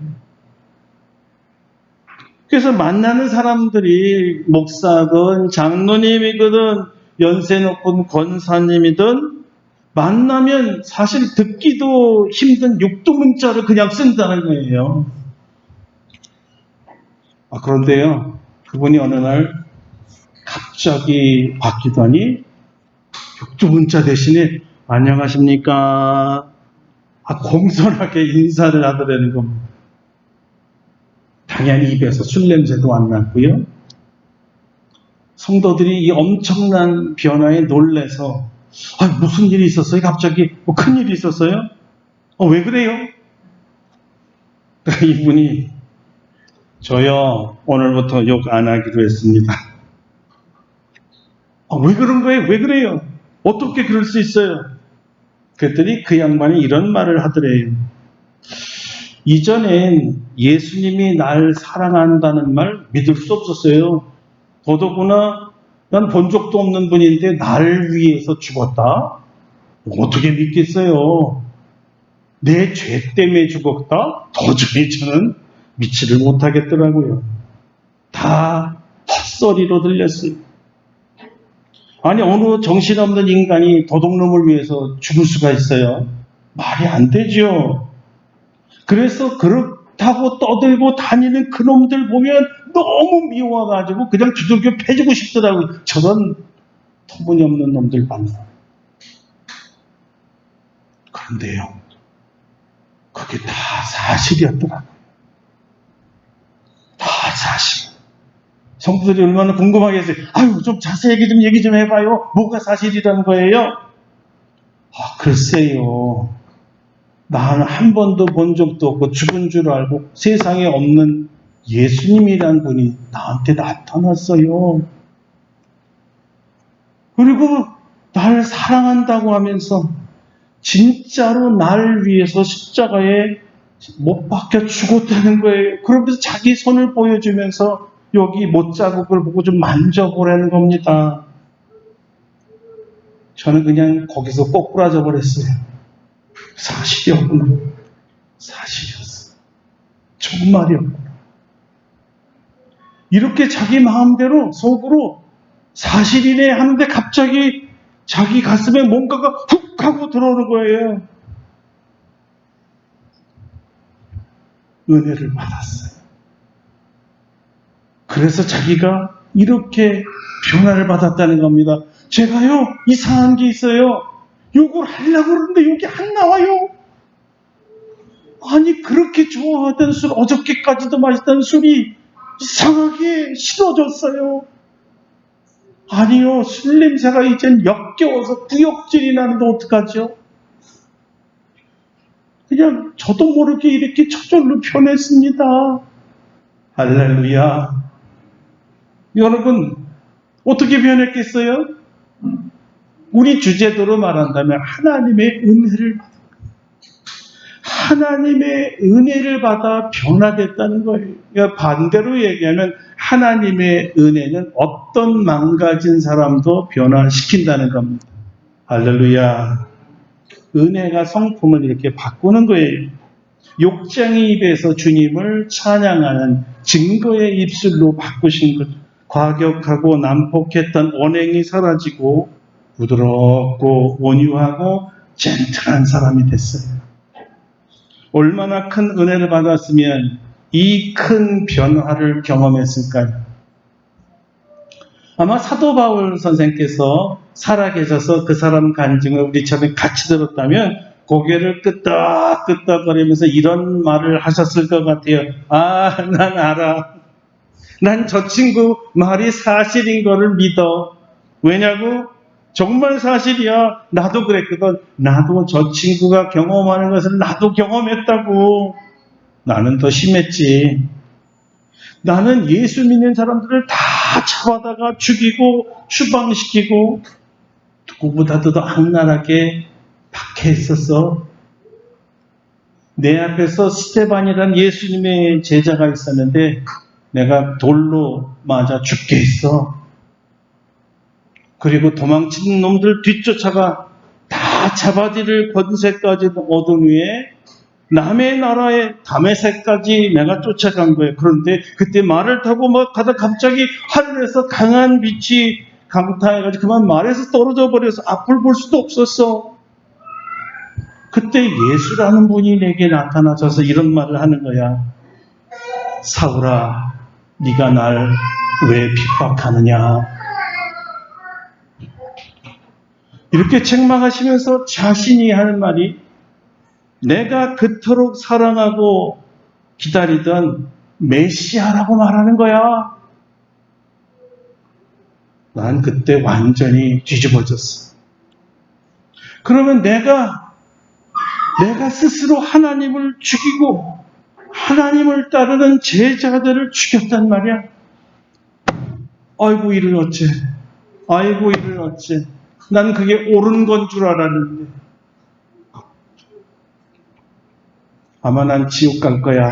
그래서 만나는 사람들이 목사든 장로님이거든 연세 높은 권사님이든 만나면 사실 듣기도 힘든 육두문자를 그냥 쓴다는 거예요. 그런데요, 그분이 어느 날 갑자기 바뀌더니 육두문자 대신에 안녕하십니까? 공손하게 인사를 하더라는 겁니다. 당연히 입에서 술 냄새도 안 났고요. 성도들이 이 엄청난 변화에 놀래서 무슨 일이 있었어요? 갑자기 큰 일이 있었어요? 왜 그래요? 이분이 저요 오늘부터 욕 안 하기로 했습니다. 왜 그런 거예요? 왜 그래요? 어떻게 그럴 수 있어요? 그랬더니 그 양반이 이런 말을 하더래요. 이전엔 예수님이 날 사랑한다는 말 믿을 수 없었어요. 더더구나 난 본 적도 없는 분인데 나를 위해서 죽었다? 어떻게 믿겠어요? 내 죄 때문에 죽었다? 도저히 저는 믿지를 못하겠더라고요. 다 헛소리로 들렸어요. 아니 어느 정신없는 인간이 도둑놈을 위해서 죽을 수가 있어요? 말이 안 되죠. 그래서 그렇다고 떠들고 다니는 그놈들 보면 너무 미워가지고 그냥 두들겨 패주고 싶더라고요. 저런 터무니없는 놈들 만나. 그런데요, 그게 다 사실이었더라고요. 다 사실. 성도들이 얼마나 궁금하겠어요. 좀 자세하게 좀 얘기 좀 해봐요. 뭐가 사실이라는 거예요? 글쎄요. 나는 한 번도 본 적도 없고 죽은 줄 알고 세상에 없는 예수님이란 분이 나한테 나타났어요. 그리고 날 사랑한다고 하면서 진짜로 나를 위해서 십자가에 못 박혀 죽었다는 거예요. 그러면서 자기 손을 보여주면서 여기 못자국을 보고 좀 만져보라는 겁니다. 저는 그냥 거기서 꼬꾸라져 버렸어요. 사실이었구나. 사실이었어. 정말이었구나. 이렇게 자기 마음대로 속으로 사실이네 하는데 갑자기 자기 가슴에 뭔가가 훅 하고 들어오는 거예요. 은혜를 받았어요. 그래서 자기가 이렇게 변화를 받았다는 겁니다. 제가요 이상한 게 있어요. 욕을 하려고 그러는데 욕이 안 나와요. 아니 그렇게 좋아하던 술, 어저께까지도 마시던 술이 이상하게 싫어졌어요. 아니요, 술 냄새가 이젠 역겨워서 구역질이 나는데 어떡하죠? 그냥 저도 모르게 이렇게 저절로 변했습니다. 할렐루야. 여러분 어떻게 변했겠어요? 우리 주제도로 말한다면 하나님의 은혜를 받아. 하나님의 은혜를 받아 변화됐다는 거예요. 그러니까 반대로 얘기하면 하나님의 은혜는 어떤 망가진 사람도 변화시킨다는 겁니다. 할렐루야. 은혜가 성품을 이렇게 바꾸는 거예요. 욕쟁이 입에서 주님을 찬양하는 증거의 입술로 바꾸신 것. 과격하고 난폭했던 언행이 사라지고 부드럽고 온유하고 젠틀한 사람이 됐어요. 얼마나 큰 은혜를 받았으면 이 큰 변화를 경험했을까요? 아마 사도 바울 선생께서 살아계셔서 그 사람 간증을 우리처럼 같이 들었다면 고개를 끄덕끄덕거리면서 이런 말을 하셨을 것 같아요. 아, 난 알아. 난 저 친구 말이 사실인 거를 믿어. 왜냐고? 정말 사실이야. 나도 그랬거든. 나도 저 친구가 경험하는 것을 나도 경험했다고. 나는 더 심했지. 나는 예수 믿는 사람들을 다 잡아다가 죽이고 추방시키고 누구보다도 더 악랄하게 박해했었어. 내 앞에서 스테반이라는 예수님의 제자가 있었는데 내가 돌로 맞아 죽게 했어. 그리고 도망치는 놈들 뒤쫓아가 다 잡아들일 권세까지 얻은 후에 남의 나라의 다메섹까지 내가 쫓아간 거예요. 그런데 그때 말을 타고 막 가다 갑자기 하늘에서 강한 빛이 강타해가지고 그만 말에서 떨어져 버려서 앞을 볼 수도 없었어. 그때 예수라는 분이 내게 나타나셔서 이런 말을 하는 거야. 사울아, 네가 날 왜 핍박하느냐. 이렇게 책망하시면서 자신이 하는 말이 내가 그토록 사랑하고 기다리던 메시아라고 말하는 거야. 난 그때 완전히 뒤집어졌어. 그러면 내가 스스로 하나님을 죽이고 하나님을 따르는 제자들을 죽였단 말이야. 아이고 이를 어째. 아이고 이를 어째. 난 그게 옳은 건 줄 알았는데. 아마 난 지옥 갈 거야.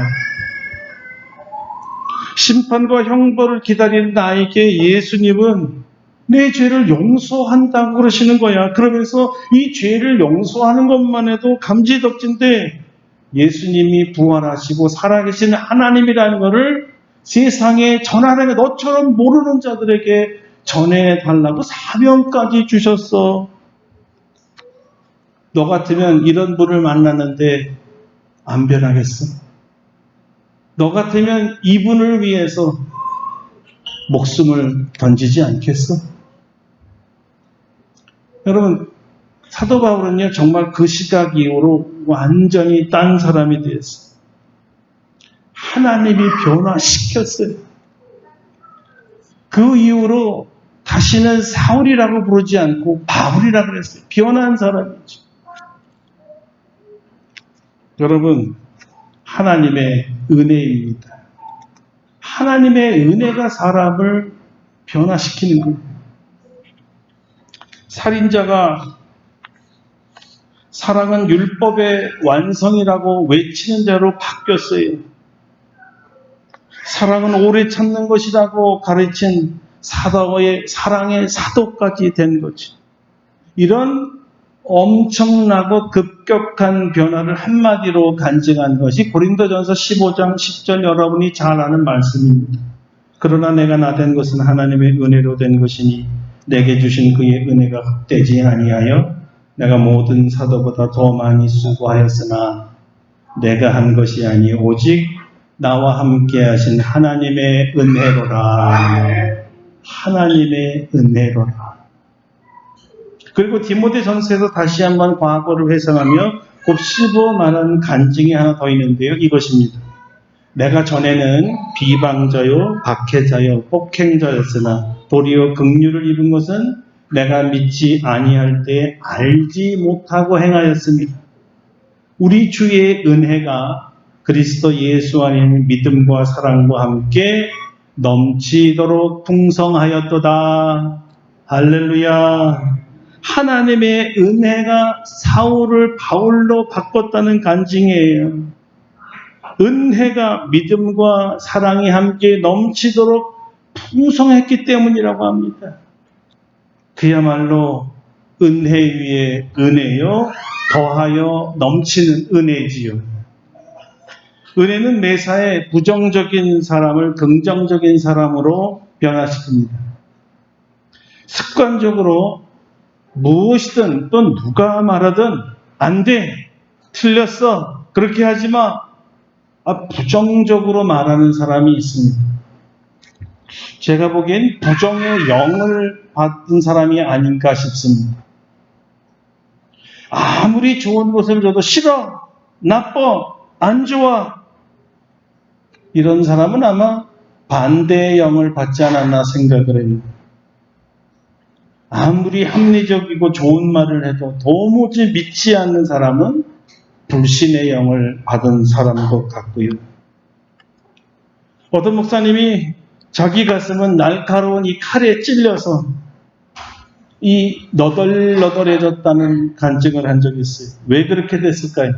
심판과 형벌을 기다리는 나에게 예수님은 내 죄를 용서한다고 그러시는 거야. 그러면서 이 죄를 용서하는 것만 해도 감지덕진데 예수님이 부활하시고 살아계신 하나님이라는 것을 세상에 전하는 너처럼 모르는 자들에게 전해달라고 사명까지 주셨어. 너 같으면 이런 분을 만났는데 안 변하겠어? 너 같으면 이분을 위해서 목숨을 던지지 않겠어? 여러분, 사도 바울은요, 정말 그 시각 이후로 완전히 딴 사람이 되었어요. 하나님이 변화시켰어요. 그 이후로 다시는 사울이라고 부르지 않고 바울이라고 그랬어요. 변한 사람이죠. 여러분, 하나님의 은혜입니다. 하나님의 은혜가 사람을 변화시키는 거예요. 살인자가 사랑은 율법의 완성이라고 외치는 자로 바뀌었어요. 사랑은 오래 참는 것이라고 가르친 사도의 사랑의 사도까지 된 거죠. 이런 엄청나고 급격한 변화를 한마디로 간증한 것이 고린도전서 15장 10절 여러분이 잘 아는 말씀입니다. 그러나 내가 나 된 것은 하나님의 은혜로 된 것이니 내게 주신 그의 은혜가 헛되지 아니하여 내가 모든 사도보다 더 많이 수고하였으나 내가 한 것이 아니 오직 나와 함께 하신 하나님의 은혜로라. 하나님의 은혜로라. 그리고 디모데전서에서 다시 한번 과거를 회상하며 곱씹어 말하는 간증이 하나 더 있는데요. 이것입니다. 내가 전에는 비방자요, 박해자요, 폭행자였으나 도리어 긍휼을 입은 것은 내가 믿지 아니할 때 알지 못하고 행하였습니다. 우리 주의 은혜가 그리스도 예수 안에 믿음과 사랑과 함께 넘치도록 풍성하였도다. 할렐루야. 하나님의 은혜가 사울을 바울로 바꿨다는 간증이에요. 은혜가 믿음과 사랑이 함께 넘치도록 풍성했기 때문이라고 합니다. 그야말로 은혜 위에 은혜요, 더하여 넘치는 은혜지요. 은혜는 매사에 부정적인 사람을 긍정적인 사람으로 변화시킵니다. 습관적으로 무엇이든 또 누가 말하든 안 돼, 틀렸어, 그렇게 하지 마, 부정적으로 말하는 사람이 있습니다. 제가 보기엔 부정의 영을 받은 사람이 아닌가 싶습니다. 아무리 좋은 것을 줘도 싫어, 나빠, 안 좋아. 이런 사람은 아마 반대의 영을 받지 않았나 생각을 합니다. 아무리 합리적이고 좋은 말을 해도 도무지 믿지 않는 사람은 불신의 영을 받은 사람인 것 같고요. 어떤 목사님이 자기 가슴은 날카로운 이 칼에 찔려서 이 너덜너덜해졌다는 간증을 한 적이 있어요. 왜 그렇게 됐을까요?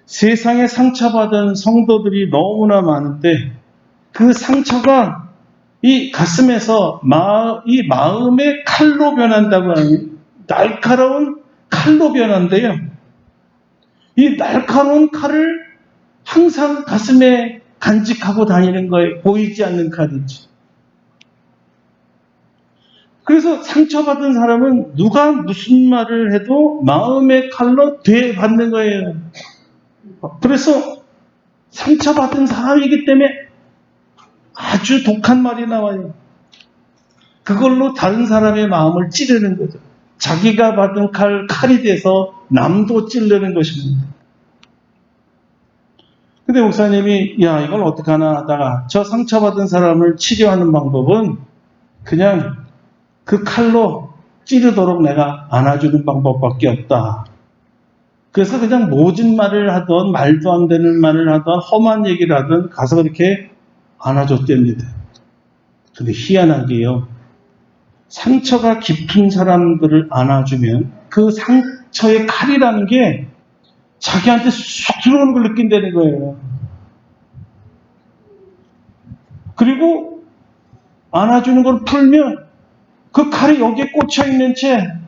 세상에 상처받은 성도들이 너무나 많은데 그 상처가 이 가슴에서 이 마음의 칼로 변한다고 하는, 날카로운 칼로 변한대요. 이 날카로운 칼을 항상 가슴에 간직하고 다니는 거예요. 보이지 않는 칼이지. 그래서 상처받은 사람은 누가 무슨 말을 해도 마음의 칼로 되받는 거예요. 그래서 상처받은 사람이기 때문에 아주 독한 말이 나와요. 그걸로 다른 사람의 마음을 찌르는 거죠. 자기가 받은 칼이 돼서 남도 찌르는 것입니다. 근데 목사님이 이걸 어떡하나 하다가 저 상처받은 사람을 치료하는 방법은 그냥 그 칼로 찌르도록 내가 안아주는 방법밖에 없다. 그래서 그냥 모진 말을 하던, 말도 안 되는 말을 하던, 험한 얘기를 하던 가서 그렇게 안아줬답니다. 근데 희한하게요, 상처가 깊은 사람들을 안아주면 그 상처의 칼이라는 게 자기한테 쑥 들어오는 걸 느낀다는 거예요. 그리고 안아주는 걸 풀면 그 칼이 여기에 꽂혀 있는 채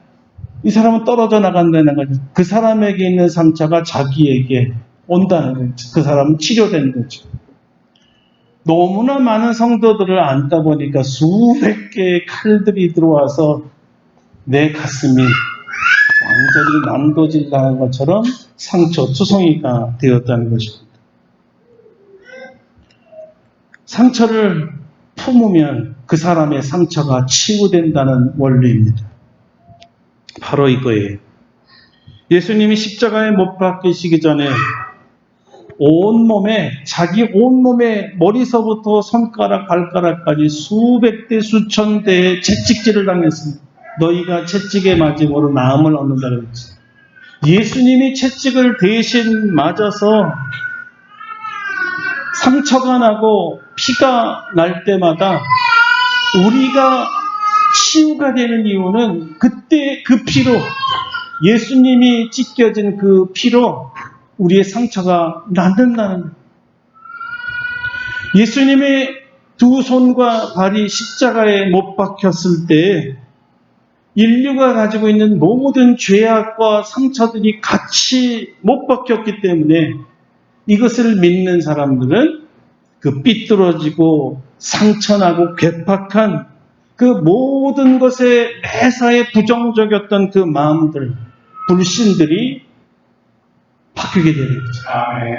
이 사람은 떨어져 나간다는 거죠. 그 사람에게 있는 상처가 자기에게 온다는 거죠. 그 사람은 치료되는 거죠. 너무나 많은 성도들을 안다 보니까 수백 개의 칼들이 들어와서 내 가슴이 완전히 난도질 당한 것처럼 상처, 투성이가 되었다는 것입니다. 상처를 품으면 그 사람의 상처가 치유된다는 원리입니다. 바로 이거예요. 예수님이 십자가에 못 박히시기 전에 자기 온몸에 머리서부터 손가락, 발가락까지 수백 대, 수천 대의 채찍질을 당했습니다. 너희가 채찍에 맞음으로 나음을 얻는다 그랬지. 예수님이 채찍을 대신 맞아서 상처가 나고 피가 날 때마다 우리가 치유가 되는 이유는 그때 그 피로, 예수님이 찢겨진 그 피로 우리의 상처가 낫는다는 거예요. 예수님의 두 손과 발이 십자가에 못 박혔을 때 인류가 가지고 있는 모든 죄악과 상처들이 같이 못 박혔기 때문에 이것을 믿는 사람들은 그 삐뚤어지고 상처나고 괴팍한 그 모든 것에 매사에 부정적이었던 그 마음들, 불신들이 바뀌게 되는 거죠. 아멘.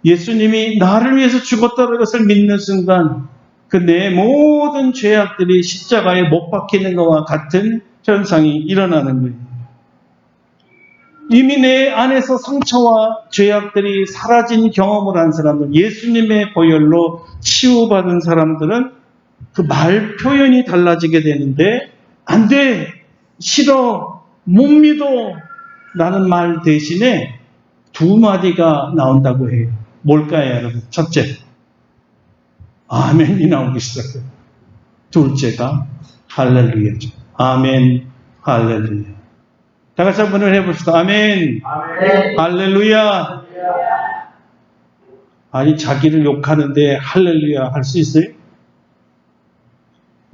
예수님이 나를 위해서 죽었다는 것을 믿는 순간 그 내 모든 죄악들이 십자가에 못 박히는 것과 같은 현상이 일어나는 거예요. 이미 내 안에서 상처와 죄악들이 사라진 경험을 한 사람들, 예수님의 보혈로 치유받은 사람들은 그 말 표현이 달라지게 되는데, 안 돼, 싫어, 못 믿어 라는 말 대신에 두 마디가 나온다고 해요. 뭘까요, 여러분? 첫째, 아멘이 나오기 시작해요. 둘째가 할렐루야죠. 아멘, 할렐루야. 다 같이 한번 해봅시다. 아멘, 아멘. 할렐루야. 아니, 자기를 욕하는데 할렐루야 할 수 있어요?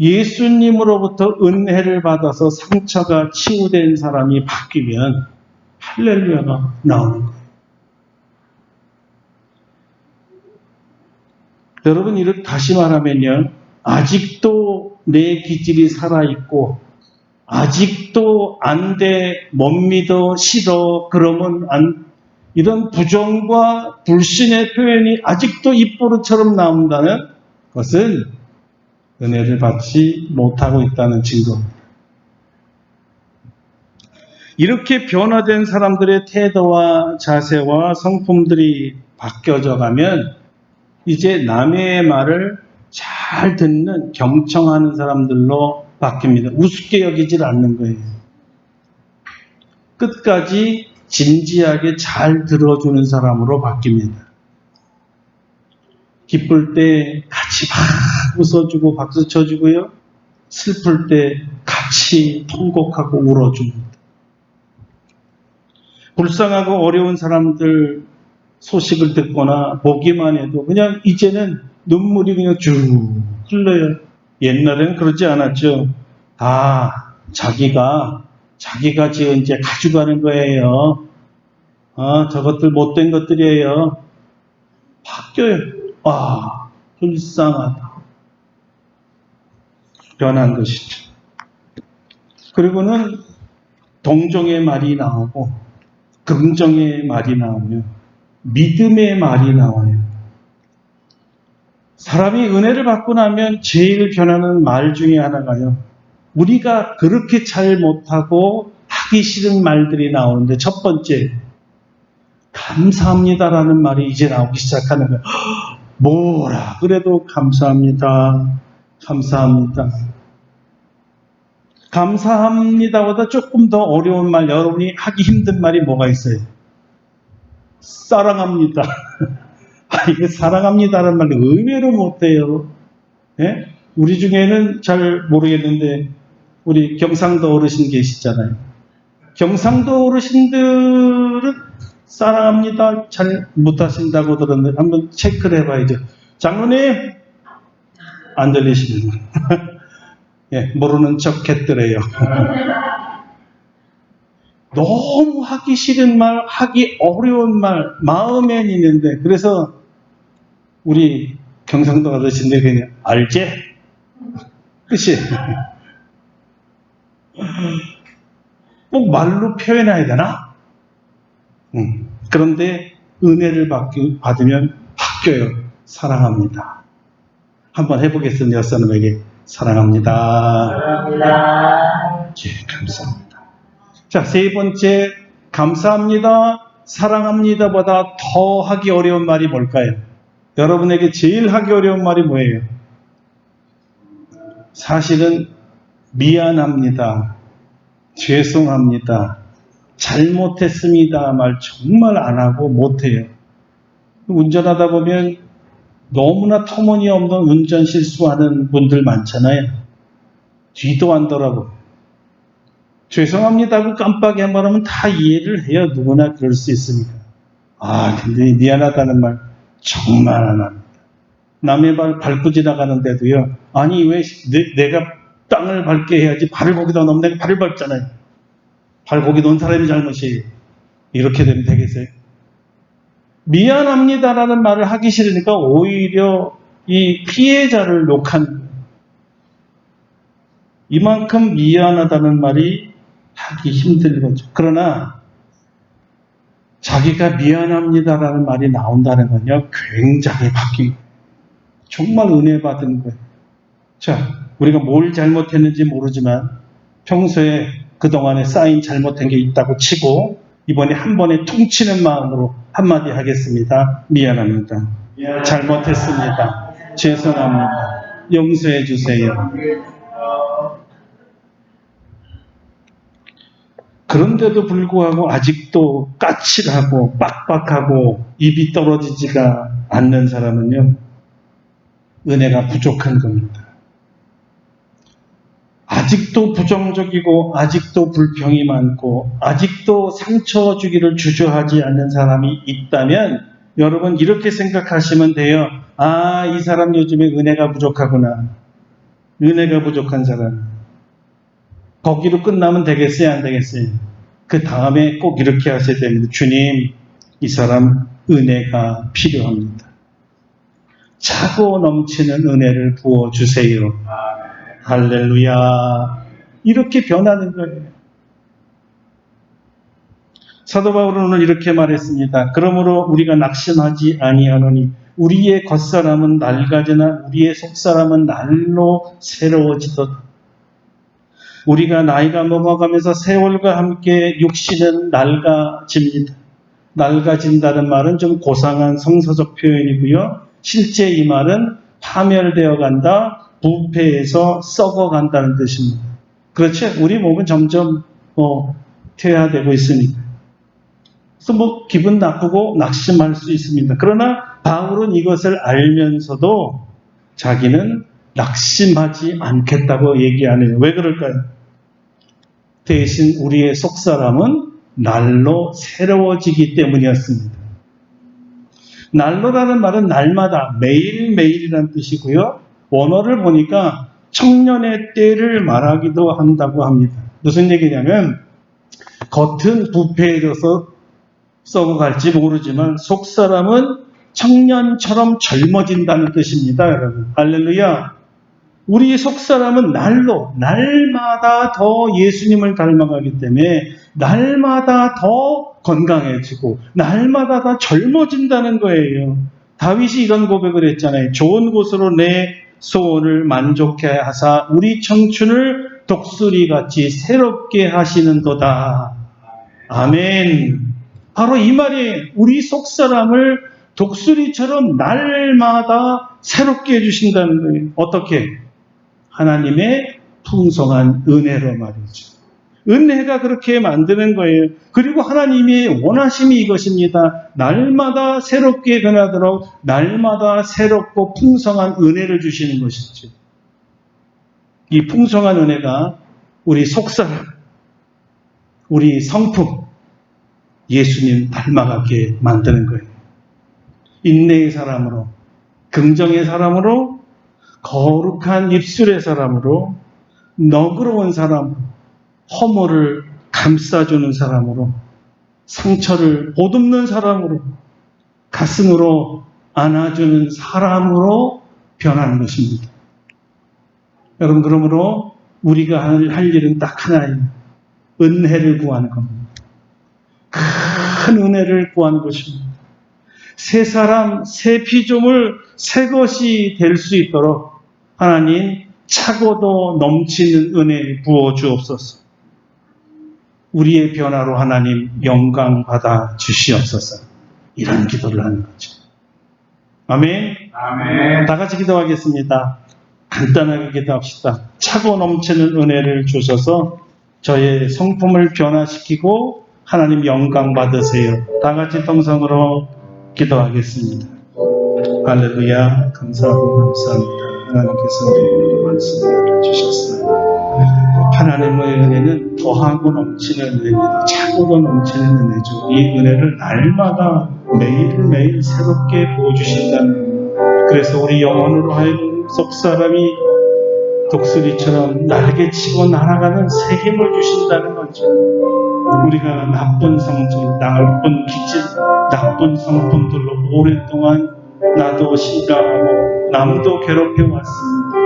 예수님으로부터 은혜를 받아서 상처가 치유된 사람이 바뀌면 할렐루야가 나오는 거예요. 여러분, 이렇게 다시 말하면요, 아직도 내 기질이 살아있고 아직도 안 돼, 못 믿어, 싫어, 그러면 이런 부정과 불신의 표현이 아직도 입버릇처럼 나온다는 그것은 은혜를 받지 못하고 있다는 증거입니다. 이렇게 변화된 사람들의 태도와 자세와 성품들이 바뀌어져 가면 이제 남의 말을 잘 듣는 경청하는 사람들로 바뀝니다. 우습게 여기질 않는 거예요. 끝까지 진지하게 잘 들어주는 사람으로 바뀝니다. 기쁠 때 같이 막 웃어주고 박수 쳐주고요. 슬플 때 같이 통곡하고 울어줍니다. 불쌍하고 어려운 사람들 소식을 듣거나 보기만 해도 그냥 이제는 눈물이 그냥 쭉 흘러요. 옛날에는 그러지 않았죠. 다 자기가 지은 죄 가져가는 거예요. 저것들 못된 것들이에요. 바뀌어요. 불쌍하다. 변한 것이죠. 그리고는 동정의 말이 나오고 긍정의 말이 나오며 믿음의 말이 나와요. 사람이 은혜를 받고 나면 제일 변하는 말 중에 하나가요. 우리가 그렇게 잘 못하고 하기 싫은 말들이 나오는데 첫 번째, 감사합니다라는 말이 이제 나오기 시작하는 거예요. 뭐라 그래도 감사합니다. 감사합니다. 감사합니다보다 조금 더 어려운 말, 여러분이 하기 힘든 말이 뭐가 있어요? 사랑합니다. 이게 사랑합니다라는 말을 의외로 못해요. 예? 우리 중에는 잘 모르겠는데 우리 경상도 어르신 계시잖아요. 경상도 어르신들은 사랑합니다 잘 못하신다고 들었는데 한번 체크를 해봐야죠. 장로님 안 들리시는 예, 모르는 척 했더래요. 너무 하기 싫은 말, 하기 어려운 말, 마음엔 있는데, 그래서 우리 경상도 어르신들 그냥, 알지? 끝이. 꼭 말로 표현해야 되나? 그런데 은혜를 받으면 바뀌어요. 사랑합니다. 한번 해보겠습니다. 여러분에게. 사랑합니다. 사랑합니다. 예, 감사합니다. 자, 세 번째, 감사합니다, 사랑합니다보다 더 하기 어려운 말이 뭘까요? 여러분에게 제일 하기 어려운 말이 뭐예요? 사실은 미안합니다, 죄송합니다, 잘못했습니다 말 정말 안 하고 못해요. 운전하다 보면 너무나 터무니없는 운전 실수하는 분들 많잖아요. 뒤도 안 돌아보고. 죄송합니다 하고 깜빡이 한 번 하면 다 이해를 해요. 누구나 그럴 수 있으니까. 근데 미안하다는 말 정말 안 합니다. 남의 발 밟고 지나가는데도요. 아니 왜 내가 땅을 밟게 해야지 발을 거기다 놓으면 내가 발을 밟잖아요. 발 거기 놓은 사람이 잘못이에요. 이렇게 되면 되겠어요? 미안합니다라는 말을 하기 싫으니까 오히려 이 피해자를 욕하는 거예요. 이만큼 미안하다는 말이 하기 힘든 거죠. 그러나 자기가 미안합니다라는 말이 나온다는 건요, 굉장히 바뀐, 정말 은혜 받은 거예요. 자, 우리가 뭘 잘못했는지 모르지만 평소에 그동안에 쌓인 잘못한 게 있다고 치고 이번에 한 번에 퉁치는 마음으로 한마디 하겠습니다. 미안합니다. 잘못했습니다. 죄송합니다. 용서해 주세요. 그런데도 불구하고 아직도 까칠하고 빡빡하고 입이 떨어지지가 않는 사람은요, 은혜가 부족한 겁니다. 아직도 부정적이고 아직도 불평이 많고 아직도 상처 주기를 주저하지 않는 사람이 있다면 여러분 이렇게 생각하시면 돼요. 이 사람 요즘에 은혜가 부족하구나. 은혜가 부족한 사람. 거기로 끝나면 되겠어요? 안 되겠어요? 그 다음에 꼭 이렇게 하셔야 됩니다. 주님, 이 사람 은혜가 필요합니다. 차고 넘치는 은혜를 부어주세요. 할렐루야. 이렇게 변하는 거예요. 사도 바울은 오늘 이렇게 말했습니다. 그러므로 우리가 낙심하지 아니하노니 우리의 겉사람은 낡아지나 우리의 속사람은 날로 새로워지도다. 우리가 나이가 먹어가면서 세월과 함께 육신은 낡아집니다. 낡아진다는 말은 좀 고상한 성서적 표현이고요. 실제 이 말은 파멸되어 간다, 부패해서 썩어간다는 뜻입니다. 그렇죠? 우리 몸은 점점 퇴화되고 있으니까. 그래서 기분 나쁘고 낙심할 수 있습니다. 그러나 바울은 이것을 알면서도 자기는 낙심하지 않겠다고 얘기하네요. 왜 그럴까요? 대신 우리의 속사람은 날로 새로워지기 때문이었습니다. 날로라는 말은 날마다, 매일매일이라는 뜻이고요. 원어를 보니까 청년의 때를 말하기도 한다고 합니다. 무슨 얘기냐면 겉은 부패해져서 썩어갈지 모르지만 속사람은 청년처럼 젊어진다는 뜻입니다. 여러분, 할렐루야. 우리 속사람은 날마다 더 예수님을 닮아가기 때문에 날마다 더 건강해지고 날마다 더 젊어진다는 거예요. 다윗이 이런 고백을 했잖아요. 좋은 곳으로 내 소원을 만족해 하사 우리 청춘을 독수리같이 새롭게 하시는도다. 아멘. 바로 이 말이 우리 속사람을 독수리처럼 날마다 새롭게 해주신다는 거예요. 어떻게? 하나님의 풍성한 은혜로 말이죠. 은혜가 그렇게 만드는 거예요. 그리고 하나님의 원하심이 이것입니다. 날마다 새롭게 변하도록 날마다 새롭고 풍성한 은혜를 주시는 것이죠. 이 풍성한 은혜가 우리 속사람, 우리 성품, 예수님 닮아가게 만드는 거예요. 인내의 사람으로, 긍정의 사람으로, 거룩한 입술의 사람으로, 너그러운 사람으로, 허물을 감싸주는 사람으로, 상처를 보듬는 사람으로, 가슴으로 안아주는 사람으로 변하는 것입니다. 여러분, 그러므로 우리가 할 일은 딱 하나예요. 은혜를 구하는 겁니다. 큰 은혜를 구하는 것입니다. 새 사람, 새 피조물, 새 것이 될 수 있도록 하나님 차고도 넘치는 은혜 부어 주옵소서. 우리의 변화로 하나님 영광 받아 주시옵소서. 이런 기도를 하는 거죠. 아멘. 아멘. 다 같이 기도하겠습니다. 간단하게 기도합시다. 차고 넘치는 은혜를 주셔서 저의 성품을 변화시키고 하나님 영광 받으세요. 다 같이 동성으로 기도하겠습니다. 할렐루야. 감사하고 감사합니다. 하나님께서 우리에게 말씀을 주셨어요. 하나님의 은혜는 더하고 넘치는 은혜입니다. 차고도 넘치는 은혜죠. 이 은혜를 날마다 매일매일 새롭게 부어주신다는 은혜. 그래서 우리 영혼으로 하여금 속사람이 독수리처럼 날개치고 날아가는 새김을 주신다는 거죠. 우리가 나쁜 성질, 나쁜 기질, 나쁜 성품들로 오랫동안 나도 실감하고 남도 괴롭혀 왔습니다.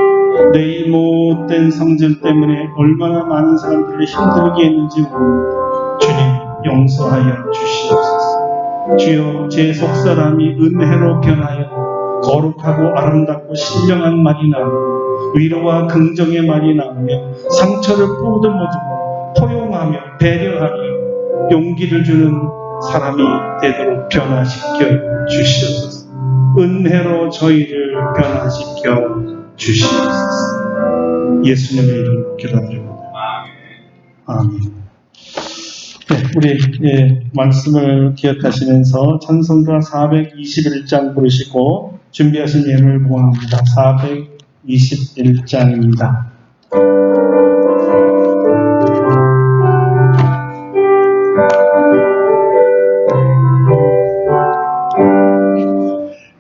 내 이 못된 성질 때문에 얼마나 많은 사람들을 힘들게 했는지 모릅니다. 주님 용서하여 주시옵소서. 주여 제 속사람이 은혜로 변하여 거룩하고 아름답고 신령한 말이 나오고 위로와 긍정의 말이 나오며 상처를 보듬어주고 포용하며 배려하며 용기를 주는 사람이 되도록 변화시켜 주시옵소서. 은혜로 저희를 변화시켜 주시옵소서. 예수님의 이름으로 기도드립니다. 아멘. 네, 우리 말씀을 기억하시면서 찬송가 421장 부르시고 준비하신 예물 보합니다. 421장입니다.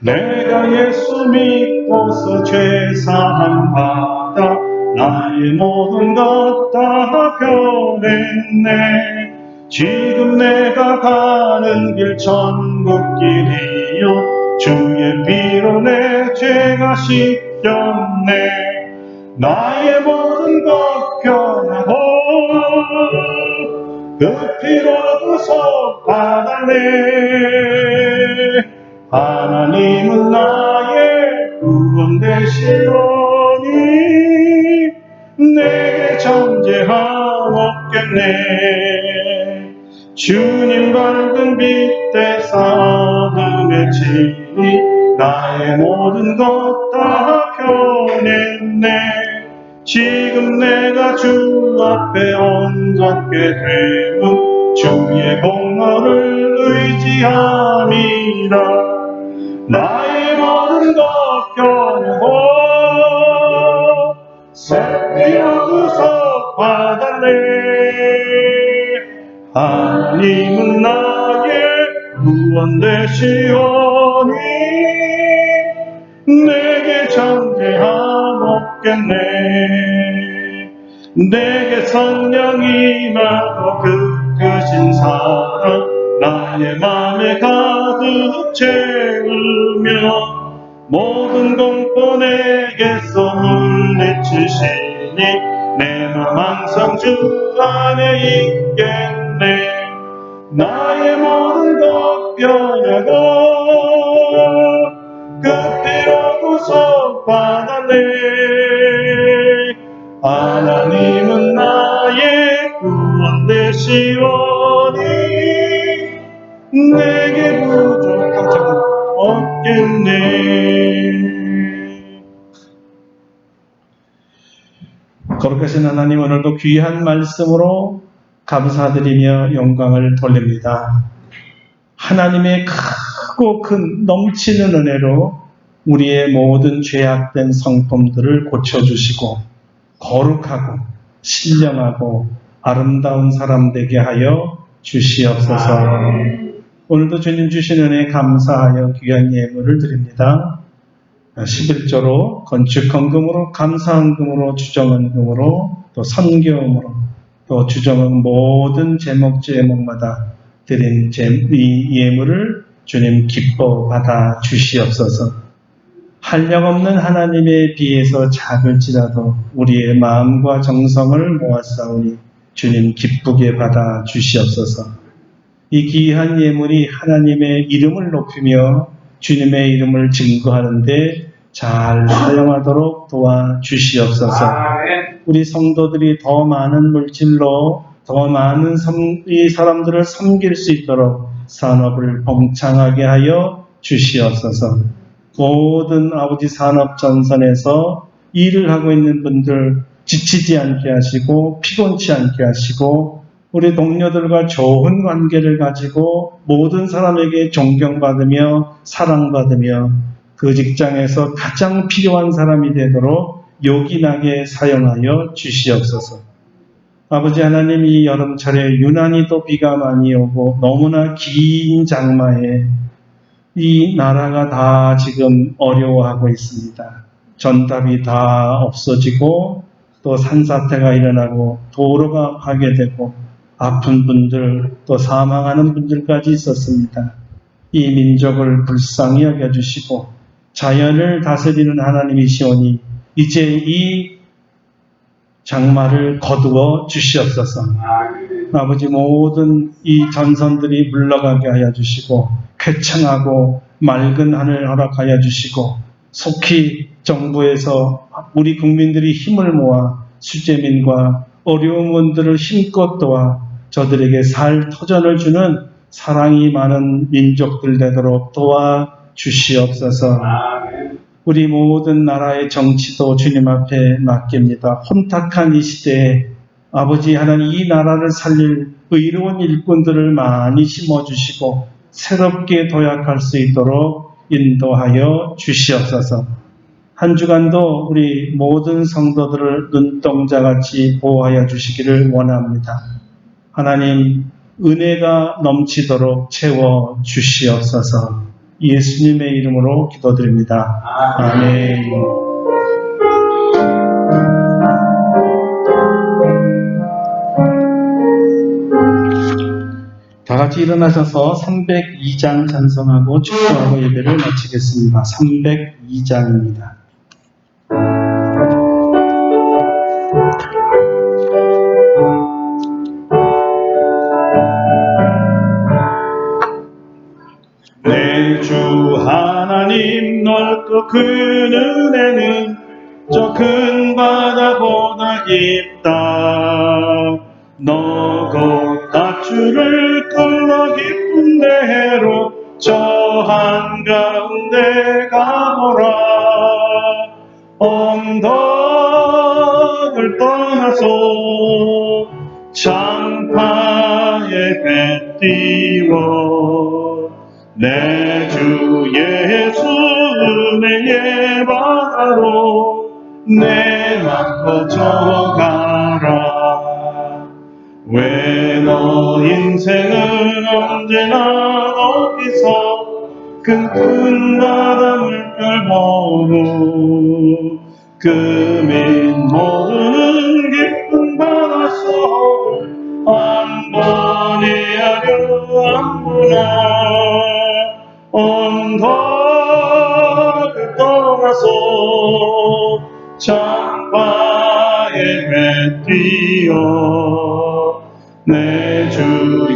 내가 예수 믿고서 죄사함 받아 나의 모든 것 다 변했네. 지금 내가 가는 길 천국길이요 주의 피로 내 죄가 씻겼네. 나의 모든 것 변하고 그 피로 구속받았네. 하나님은 나의 구원 되시오니 내게 정죄함 없겠네. 주님 밝은 빛대사 어둠에 치니 나의 모든 것 다 변했네. 지금 내가 주 앞에 온전케 되면 주의 공로를 의지함이라. 나의 모든 것 변하고 새 피로 구속받았네. 하나님은 나의 구원 되시오니 내게 정죄함 없겠네. 내게 성령이 임하고 크신 사랑 나의 맘에 가득 채우며 모든 공포 내게서 물리치시니 내 맘 항상 주 안에 있겠네. 나의 모든 것 변하고 그 피로 구속받았네. 하나님은 나의 구원 되시오니 내게 부족한 점 없겠네. 거룩하신 하나님, 오늘도 귀한 말씀으로 감사드리며 영광을 돌립니다. 하나님의 크고 큰 넘치는 은혜로 우리의 모든 죄악된 성품들을 고쳐주시고 거룩하고 신령하고 아름다운 사람 되게 하여 주시옵소서. 오늘도 주님 주신 은혜에 감사하여 귀한 예물을 드립니다. 11조로 건축헌금으로 감사헌금으로 주정헌금으로 또 선교음으로 또 주정은 모든 제목마다 드린 이 예물을 주님 기뻐 받아 주시옵소서. 한량없는 하나님에 비해서 작을지라도 우리의 마음과 정성을 모았사오니 주님 기쁘게 받아 주시옵소서. 이 귀한 예물이 하나님의 이름을 높이며 주님의 이름을 증거하는데 잘 사용하도록 도와주시옵소서. 우리 성도들이 더 많은 물질로 더 많은 이 사람들을 섬길 수 있도록 산업을 번창하게 하여 주시옵소서. 모든 아버지 산업 전선에서 일을 하고 있는 분들 지치지 않게 하시고 피곤치 않게 하시고 우리 동료들과 좋은 관계를 가지고 모든 사람에게 존경받으며 사랑받으며 그 직장에서 가장 필요한 사람이 되도록 요긴하게 사용하여 주시옵소서. 아버지 하나님, 이 여름철에 유난히도 비가 많이 오고 너무나 긴 장마에 이 나라가 다 지금 어려워하고 있습니다. 전답이 다 없어지고 또 산사태가 일어나고 도로가 파괴되고 아픈 분들 또 사망하는 분들까지 있었습니다. 이 민족을 불쌍히 여겨주시고 자연을 다스리는 하나님이시오니 이제 이 장마를 거두어 주시옵소서. 아버지, 모든 이 전선들이 물러가게 하여 주시고 쾌청하고 맑은 하늘 허락하여 주시고 속히 정부에서 우리 국민들이 힘을 모아 수재민과 어려운 분들을 힘껏 도와 저들에게 살 터전을 주는 사랑이 많은 민족들 되도록 도와주시옵소서. 우리 모든 나라의 정치도 주님 앞에 맡깁니다. 혼탁한 이 시대에 아버지 하나님, 이 나라를 살릴 의로운 일꾼들을 많이 심어주시고 새롭게 도약할 수 있도록 인도하여 주시옵소서. 한 주간도 우리 모든 성도들을 눈동자같이 보호하여 주시기를 원합니다. 하나님, 은혜가 넘치도록 채워 주시옵소서. 예수님의 이름으로 기도드립니다. 아멘. 다 같이 일어나셔서 302장 찬송하고 축도하고 예배를 마치겠습니다. 302장입니다. 하나님 넓고 큰 은혜는 저 큰 바다보다 깊다. 너고 다주를 끌러 깊은 데로 저 한가운데 가보라. 언덕을 떠나서 창파에 배 띄워 내 주 예수 은혜의 바다로 내 맘 퍼져가라. 왜 너 인생은 언제나 어디서 큰 바다 물결 보고 금인 모르는 깊은 바닷속을 한 번에 하려 한구나. 언덕을 떠나서 창파에 배 띄어 내 주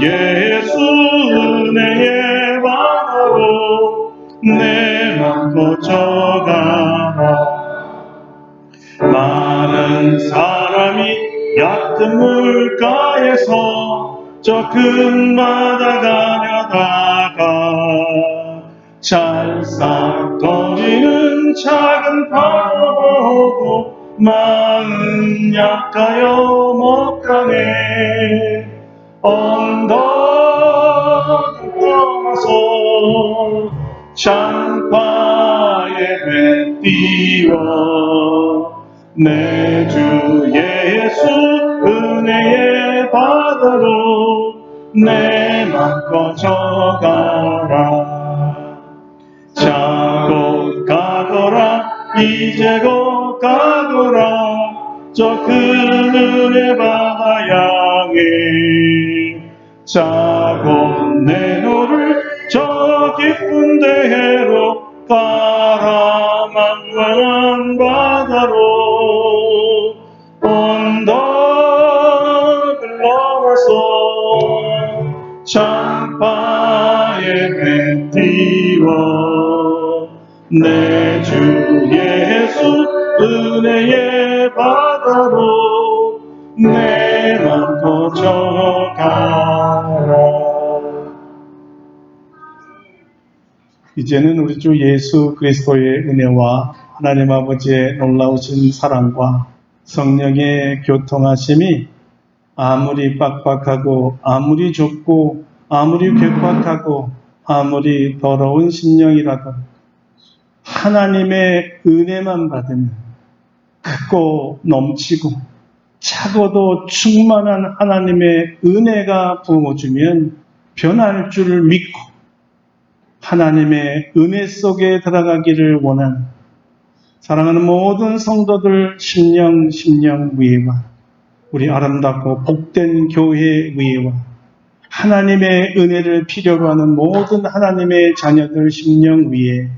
예수 은혜의 바다로 내 맘 퍼져가라. 많은 사람이 얕은 물가에서 저 큰 바다 가려다가 찰싹거리는 작은 바다 보고 마음 약하여 못 가네. 언덕을 떠나서 창파에 배 띄워 내 주 예수 은혜의 바다로 내 맘 퍼져가라. 자 곧 가거라 이제 곧 가거라 저 큰 은혜 바다 향해. 자 곧 내 너를 저 깊은 데로 가라. 만만한 바다로 언덕을 넘어서 창파에 배 띄워 내 주 예수 은혜의 바다로 내 맘 퍼져가라. 이제는 우리 주 예수 그리스도의 은혜와 하나님 아버지의 놀라우신 사랑과 성령의 교통하심이 아무리 빡빡하고 아무리 좁고 아무리 괴팍하고 아무리 더러운 심령이라도 하나님의 은혜만 받으면 크고 넘치고 차고도 충만한 하나님의 은혜가 부어주면 변할 줄을 믿고 하나님의 은혜 속에 들어가기를 원하는 사랑하는 모든 성도들 심령 위에와 우리 아름답고 복된 교회 위에와 하나님의 은혜를 필요로 하는 모든 하나님의 자녀들 심령 위에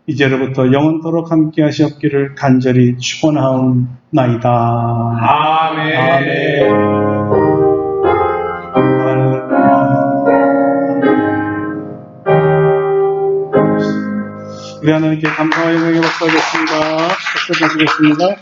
이제로부터 영원토록 함께 하시옵기를 간절히 축원하옵나이다. 아멘. 아멘. 우리 하나님께 감사와 영광을 받겠습니다. 박수 드리겠습니다.